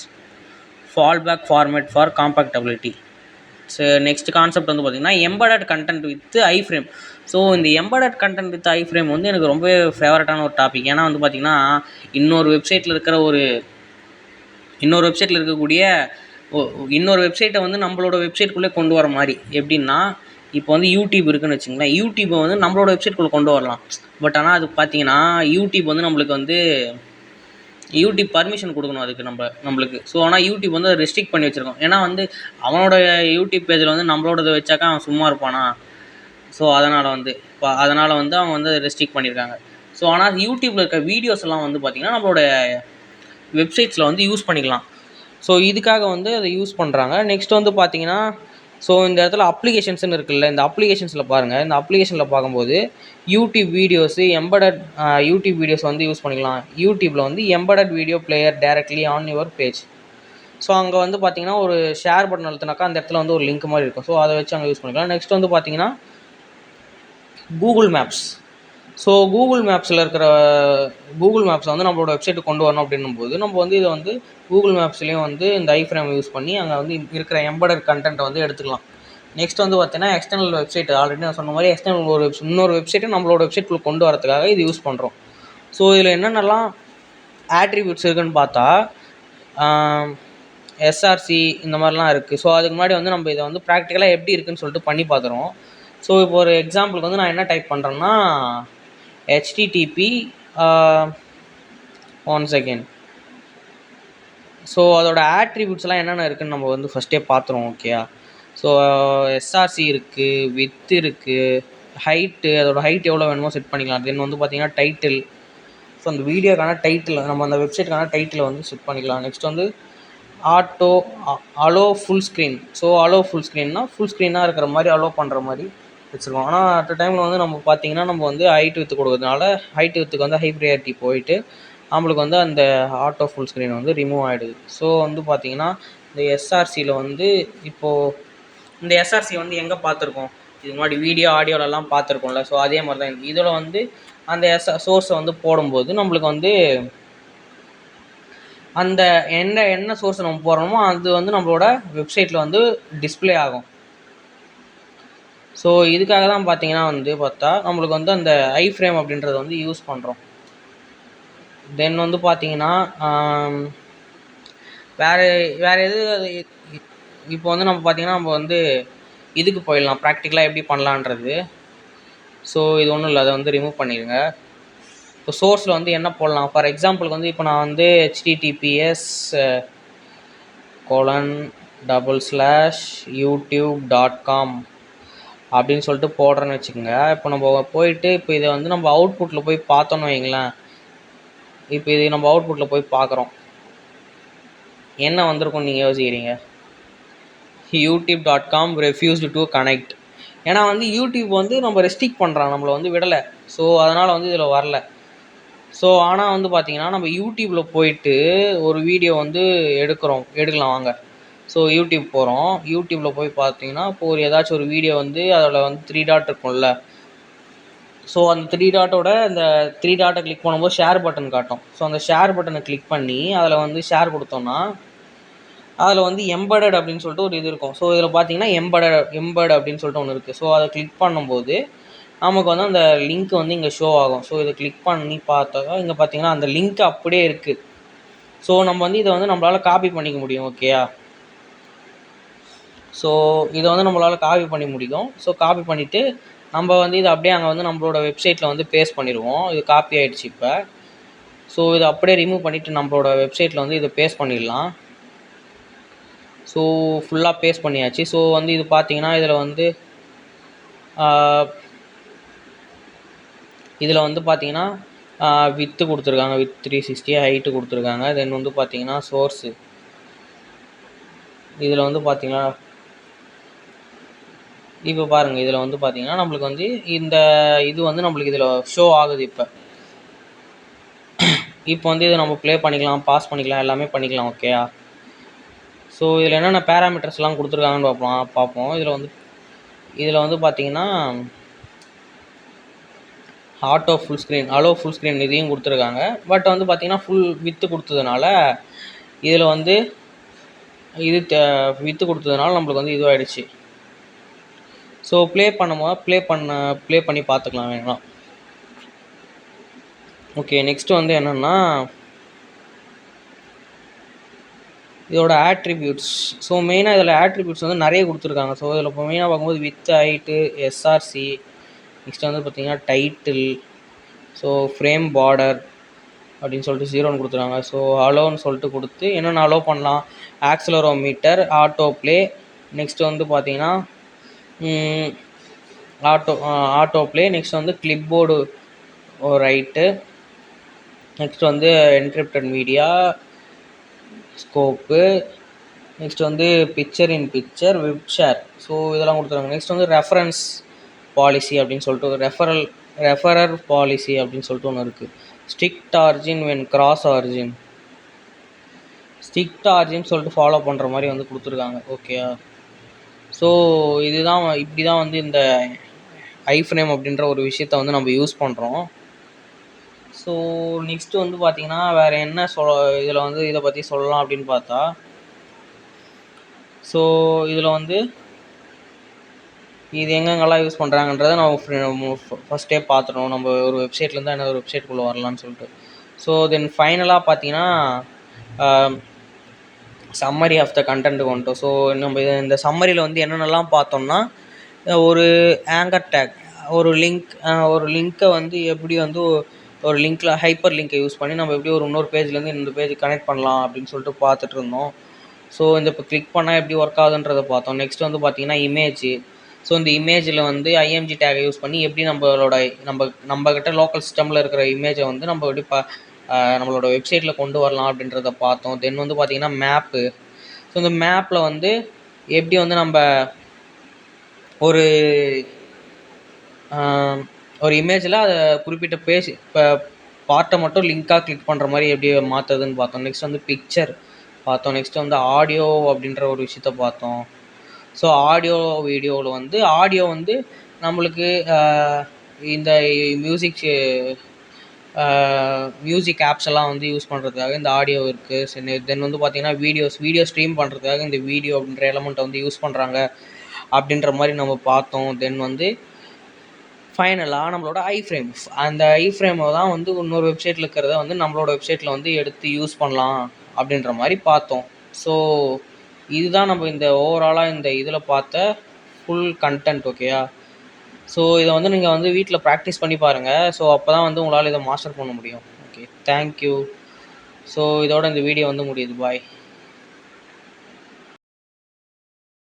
Speaker 1: fallback format for compatibility. So next concept வந்து பார்த்திங்கன்னா embedded content with iframe. So இந்த எம்படட் கண்டென்ட் வித் ஐஃப்ரேம் வந்து எனக்கு ரொம்ப ஃபேவரட்டான ஒரு டாபிக். ஏன்னா வந்து பார்த்திங்கன்னா இன்னொரு வெப்சைட்டில் இருக்கக்கூடிய இன்னொரு வெப்சைட்டை வந்து நம்மளோட வெப்சைட்குள்ளே கொண்டு வர மாதிரி. எப்படின்னா இப்போ வந்து யூடியூப் இருக்குதுன்னு வச்சுங்களேன், யூடியூப்பை வந்து நம்மளோட வெப்சைட்குள்ளே கொண்டு வரலாம். பட் ஆனால் அது பார்த்திங்கன்னா யூடியூப் வந்து நம்மளுக்கு வந்து யூடியூப் பர்மிஷன் கொடுக்கணும் அதுக்கு நம்மளுக்கு. ஸோ ஆனால் யூடியூப் வந்து அதை ரெஸ்ட்ரிக்ட் பண்ணி வச்சுருக்கோம். ஏன்னா வந்து அவனோட யூடியூப் பேஜில் வந்து நம்மளோடது வச்சாக்கா அவன் சும்மா இருப்பானா. ஸோ அதனால் வந்து அவங்க வந்து ரெஸ்ட்ரிக்ட் பண்ணியிருக்காங்க. ஸோ ஆனால் யூடியூப்பில் இருக்க வீடியோஸ் எல்லாம் வந்து பார்த்திங்கன்னா நம்மளோட வெப்சைட்ஸில் வந்து யூஸ் பண்ணிக்கலாம். ஸோ இதுக்காக வந்து அதை யூஸ் பண்ணுறாங்க. நெக்ஸ்ட் வந்து பார்த்திங்கன்னா ஸோ இந்த இடத்துல அப்ளிகேஷன்ஸ்னு இருக்குல்ல, இந்த அப்ளிகேஷன்ஸில் பாருங்கள். இந்த அப்ளிகேஷனில் பார்க்கும்போது YouTube videos embedded YouTube videos வந்து யூஸ் பண்ணிக்கலாம். யூடியூப்பில் வந்து embedded video player directly on your page. So அங்கே வந்து பார்த்திங்கன்னா ஒரு ஷேர் பட்டன் அழுத்தினாக்கா அந்த இடத்துல வந்து ஒரு லிங்க் மாதிரி இருக்கும். ஸோ அதை வச்சு அங்கே யூஸ் பண்ணிக்கலாம். நெக்ஸ்ட் வந்து பார்த்திங்கன்னா கூகுள் மேப்ஸ். ஸோ கூகுள் மேப்ஸில் இருக்கிற கூகுள் மேப்ஸை வந்து நம்மளோட வெப்சைட்டுக்கு கொண்டு வரணும் அப்படின்னும்போது நம்ம வந்து இதை வந்து கூகுள் மேப்ஸ்லேயும் வந்து இந்த ஐஃப்ரேம் யூஸ் பண்ணி அங்கே வந்து இருக்கிற எம்படட் கண்டென்ட்டை வந்து எடுத்துக்கலாம். நெக்ஸ்ட் வந்து பார்த்தீங்கன்னா எக்ஸ்டர்னல் வெப்சைட், ஆல்ரெடி நான் சொன்ன மாதிரி எக்ஸ்டர்னல் இன்னொரு வெப்சைட்டை நம்மளோட வெப்சைட்டுக்குள்ளே கொண்டு வரதுக்காக இது யூஸ் பண்ணுறோம். ஸோ இதில் என்னென்னலாம் ஆட்ரிபியூட்ஸ் இருக்குதுன்னு பார்த்தா SRC இந்த மாதிரிலாம் இருக்குது. ஸோ அதுக்கு முன்னாடி வந்து நம்ம இதை வந்து ப்ராக்டிக்கலாக எப்படி இருக்குதுன்னு சொல்லிட்டு பண்ணி பார்க்குறோம். ஸோ இப்போ ஒரு எக்ஸாம்பிளுக்கு வந்து நான் என்ன டைப் பண்ணுறேன்னா HTTP 1 செகண்ட். ஸோ அதோட ஆட்ரிபியூட்ஸ்லாம் என்னென்ன இருக்குதுன்னு நம்ம வந்து ஃபஸ்ட்டே பார்த்துருவோம். ஓகேயா. ஸோ SRC இருக்குது, வித் இருக்குது, ஹைட்டு, அதோட ஹைட் எவ்வளோ வேணுமோ செட் பண்ணிக்கலாம். தென் வந்து பார்த்திங்கன்னா டைட்டில், ஸோ அந்த வீடியோக்கான டைட்டில் நம்ம அந்த வெப்சைட்டுக்கான டைட்டில் வந்து செட் பண்ணிக்கலாம். நெக்ஸ்ட் வந்து allow full screen. So allow full ஸ்க்ரீன்னா ஃபுல் ஸ்க்ரீனாக இருக்கிற மாதிரி அலோ பண்ணுற மாதிரி வச்சுருக்கோம். ஆனால் அட் டைமில் வந்து நம்ம பார்த்திங்கன்னா நம்ம வந்து ஹைட் வித்து கொடுக்குறதுனால ஹைட் வித்துக்கு வந்து ஹை ப்ரையாரிட்டி போயிட்டு நம்மளுக்கு வந்து அந்த ஆட்டோ ஃபுல் ஸ்க்ரீன் வந்து ரிமூவ் ஆகிடுது. ஸோ வந்து பார்த்திங்கன்னா இந்த SRCயில் வந்து இப்போது இந்த SRC வந்து எங்கே பார்த்துருக்கோம், இது முன்னாடி வீடியோ ஆடியோலலாம் பார்த்துருக்கோம்ல. ஸோ அதே மாதிரி தான் இதில் வந்து அந்த சோர்ஸை வந்து போடும்போது நம்மளுக்கு வந்து அந்த என்ன சோர்ஸ் நம்ம போடுறோமோ அது வந்து நம்மளோட வெப்சைட்டில் வந்து டிஸ்பிளே ஆகும். ஸோ இதுக்காக தான் பார்த்தீங்கன்னா வந்து பார்த்தா நம்மளுக்கு வந்து அந்த ஐஃப்ரேம் அப்படின்றத வந்து யூஸ் பண்ணுறோம். தென் வந்து பார்த்தீங்கன்னா வேறு எது இப்போ வந்து நம்ம பார்த்தீங்கன்னா நம்ம வந்து இதுக்கு போயிடலாம், ப்ராக்டிக்கலாக எப்படி பண்ணலான்றது. ஸோ இது ஒன்றும் இல்லை, அதை வந்து ரிமூவ் பண்ணிடுங்க. இப்போ சோர்ஸில் வந்து என்ன போடலாம், ஃபார் எக்ஸாம்பிளுக்கு வந்து இப்போ நான் வந்து https://youtube.com அப்படின்னு சொல்லிட்டு போடுறேன்னு வச்சுக்கோங்க. இப்போ நம்ம போயிட்டு இப்போ இதை வந்து நம்ம அவுட்புட்டில் போய் பார்த்தோன்னு வைங்களேன். இப்போ இது நம்ம அவுட்புட்டில் போய் பார்க்குறோம், என்ன வந்திருக்கும்னு நீங்கள் யோசிக்கிறீங்க? youtube.com refused to connect. ஏன்னா வந்து யூடியூப் வந்து நம்ம ரெஸ்ட்ரிக்ட் பண்ணுறான், நம்மளை வந்து விடலை. ஸோ அதனால் வந்து இதில் வரல. ஸோ ஆனால் வந்து பார்த்திங்கன்னா நம்ம யூடியூப்பில் போயிட்டு ஒரு வீடியோ வந்து எடுக்கலாம் வாங்க. ஸோ யூடியூப் போகிறோம், யூடியூப்பில் போய் பார்த்தீங்கன்னா இப்போ ஒரு ஏதாச்சும் ஒரு வீடியோ வந்து அதில் வந்து 3 டாட் இருக்கும்ல. ஸோ அந்த 3 டாட்டோட அந்த 3 டாட்டை கிளிக் பண்ணும்போது ஷேர் பட்டன் காட்டும். ஸோ அந்த ஷேர் பட்டனை கிளிக் பண்ணி அதில் வந்து ஷேர் கொடுத்தோம்னா அதில் வந்து எம்படட் அப்படின்னு சொல்லிட்டு ஒரு இது இருக்கும். ஸோ இதில் பார்த்தீங்கன்னா எம்பட் அப்படின்னு சொல்லிட்டு ஒன்று இருக்குது. ஸோ அதை கிளிக் பண்ணும்போது நமக்கு வந்து அந்த லிங்க் வந்து இங்கே ஷோ ஆகும். ஸோ இதை கிளிக் பண்ணி பார்த்தா இங்கே பார்த்தீங்கன்னா அந்த லிங்க் அப்படியே இருக்குது. ஸோ நம்ம வந்து இதை வந்து நம்மளால் காப்பி பண்ணிக்க முடியும். ஓகேயா? ஸோ இதை வந்து நம்மளால் காப்பி பண்ணி முடியும். ஸோ காப்பி பண்ணிவிட்டு நம்ம வந்து இதை அப்படியே அங்கே வந்து நம்மளோட வெப்சைட்டில் வந்து பேஸ்ட் பண்ணிடுவோம். இது காப்பி ஆகிடுச்சு இப்போ. ஸோ இதை அப்படியே ரிமூவ் பண்ணிவிட்டு நம்மளோட வெப்சைட்டில் வந்து இதை பேஸ்ட் பண்ணிடலாம். ஸோ ஃபுல்லாக பேஸ்ட் பண்ணியாச்சு. ஸோ வந்து இது பார்த்தீங்கன்னா இதில் வந்து பார்த்தீங்கன்னா வித்து கொடுத்துருக்காங்க, வித் 360 ஹைட்டு கொடுத்துருக்காங்க. தென் வந்து பார்த்தீங்கன்னா சோர்ஸு இதில் வந்து பார்த்தீங்கன்னா இப்போ பாருங்கள், இதில் வந்து பார்த்தீங்கன்னா நம்மளுக்கு வந்து இந்த இது வந்து நம்மளுக்கு இதில் ஷோ ஆகுது. இப்போ வந்து இதை நம்ம ப்ளே பண்ணிக்கலாம், பாஸ் பண்ணிக்கலாம், எல்லாமே பண்ணிக்கலாம். ஓகேயா? ஸோ இதில் என்னென்ன பேராமீட்டர்ஸ்லாம் கொடுத்துருக்காங்கன்னு பார்ப்போம். இதில் வந்து பார்த்தீங்கன்னா auto full screen, allow full screen இதையும் கொடுத்துருக்காங்க. பட் வந்து பார்த்தீங்கன்னா ஃபுல் வித்து கொடுத்ததுனால இதில் வந்து வித்து கொடுத்ததுனால நம்மளுக்கு வந்து இதுவாகிடுச்சு. ஸோ ப்ளே பண்ணி பார்த்துக்கலாம் வேணாம். ஓகே, நெக்ஸ்ட்டு வந்து என்னென்னா இதோட ஆட்ரிபியூட்ஸ். ஸோ மெயினாக இதில் ஆட்ரிபியூட்ஸ் வந்து நிறைய கொடுத்துருக்காங்க. ஸோ இதில் இப்போ மெயினாக பார்க்கும்போது வித் ஹைட்டு, எஸ்ஆர்சி, நெக்ஸ்ட் வந்து பார்த்திங்கன்னா டைட்டில், ஸோ ஃப்ரேம் பார்டர் அப்படின்னு சொல்லிட்டு 0ன்னு கொடுத்துருக்காங்க. ஸோ அலோன்னு சொல்லிட்டு கொடுத்து என்னென்ன அலோ பண்ணலாம், ஆக்சலரோமீட்டர், ஆட்டோ ப்ளே, நெக்ஸ்ட் வந்து பார்த்திங்கன்னா ஆட்டோ ப்ளே, நெக்ஸ்ட் வந்து கிளிப்போர்டு ரைட்டு, நெக்ஸ்ட் வந்து என்கிரிப்டட் மீடியா, ஸ்கோப்பு, நெக்ஸ்ட் வந்து பிக்சர் இன் பிக்சர், வெப் ஷேர். ஸோ இதெல்லாம் கொடுத்துருக்காங்க. நெக்ஸ்ட் வந்து ரெஃபரன்ஸ் பாலிசி அப்படின்னு சொல்லிட்டு ரெஃபரர் பாலிசி அப்படின்னு சொல்லிட்டு ஒன்று இருக்குது. Strict origin when cross origin, strict origin சொல்லிட்டு ஃபாலோ பண்ணுற மாதிரி வந்து கொடுத்துருக்காங்க. ஓகேயா? ஸோ இப்படி தான் வந்து இந்த ஐஃப்ரேம் அப்படின்ற ஒரு விஷயத்த வந்து நம்ம யூஸ் பண்ணுறோம். ஸோ நெக்ஸ்ட்டு வந்து பார்த்திங்கன்னா வேறு என்ன இதில் வந்து இதை பற்றி சொல்லலாம் அப்படின்னு பார்த்தா, ஸோ இதில் வந்து இது எங்கெங்கெல்லாம் யூஸ் பண்ணுறாங்கன்றதை நம்ம ஃபஸ்ட்டே பார்த்துட்டோம். நம்ம ஒரு வெப்சைட்லேருந்து என்ன ஒரு வெப்சைட்குள்ளே வரலான்னு சொல்லிட்டு. ஸோ தென் ஃபைனலாக பார்த்தீங்கன்னா சம்மரி ஆஃப் த கண்டென்ட் வந்துட்டோம். ஸோ நம்ம இந்த சம்மரியில் வந்து என்னென்னலாம் பார்த்தோம்னா, ஒரு ஆங்கர் டேக், ஒரு லிங்க்கை வந்து எப்படி வந்து ஒரு லிங்க்கில் ஹைப்பர் லிங்க்கை யூஸ் பண்ணி நம்ம எப்படி ஒரு இன்னொரு பேஜ்லேருந்து இந்த பேஜ் கனெக்ட் பண்ணலாம் அப்படின்னு சொல்லிட்டு பார்த்துட்டு இருந்தோம். ஸோ இப்போ கிளிக் பண்ணால் எப்படி ஒர்க் ஆகுதுன்றதை பார்த்தோம். நெக்ஸ்ட் வந்து பார்த்திங்கன்னா இமேஜ். ஸோ இந்த இமேஜில் வந்து ஐஎம்ஜி டேகை யூஸ் பண்ணி எப்படி நம்மக்கிட்ட லோக்கல் சிஸ்டமில் இருக்கிற இமேஜை வந்து நம்ம எப்படி நம்மளோட வெப்சைட்டில் கொண்டு வரலாம் அப்படின்றத பார்த்தோம். தென் வந்து பார்த்திங்கன்னா மேப்பு. ஸோ இந்த மேப்பில் வந்து எப்படி வந்து நம்ம ஒரு இமேஜில் அதை குறிப்பிட்ட பேஜ் இப்போ பார்ட்டை மட்டும் லிங்காக கிளிக் பண்ணுற மாதிரி எப்படி மாற்றுறதுன்னு பார்த்தோம். நெக்ஸ்ட் வந்து பிக்சர் பார்த்தோம். நெக்ஸ்ட் வந்து ஆடியோ அப்படின்ற ஒரு விஷயத்த பார்த்தோம். ஸோ வீடியோவில் வந்து ஆடியோ வந்து நம்மளுக்கு இந்த மியூசிக்
Speaker 2: மியூசிக் ஆப்ஸ் எல்லாம் வந்து யூஸ் பண்ணுறதுக்காக இந்த ஆடியோ இருக்குது. தென் வந்து பார்த்திங்கன்னா வீடியோ ஸ்ட்ரீம் பண்ணுறதுக்காக இந்த வீடியோ அப்படின்ற எலமெண்ட்டை வந்து யூஸ் பண்ணுறாங்க அப்படின்ற மாதிரி நம்ம பார்த்தோம். தென் வந்து ஃபைனலாக நம்மளோட ஐஃப்ரேம்ஸ், அந்த ஐஃப்ரேமை தான் வந்து இன்னொரு வெப்சைட்டில் இருக்கிறத வந்து நம்மளோட வெப்சைட்டில் வந்து எடுத்து யூஸ் பண்ணலாம் அப்படின்ற மாதிரி பார்த்தோம். ஸோ இதுதான் நம்ம இந்த ஓவராலாக இந்த இதில் பார்த்த ஃபுல் கண்டென்ட். ஓகேயா? ஸோ இதை வந்து நீங்கள் வந்து வீட்டில் ப்ராக்டிஸ் பண்ணி பாருங்கள். ஸோ அப்போ தான் வந்து உங்களால் இதை மாஸ்டர் பண்ண முடியும். Okay, thank you. ஸோ இதோட இந்த வீடியோ வந்து முடியுது. பாய்.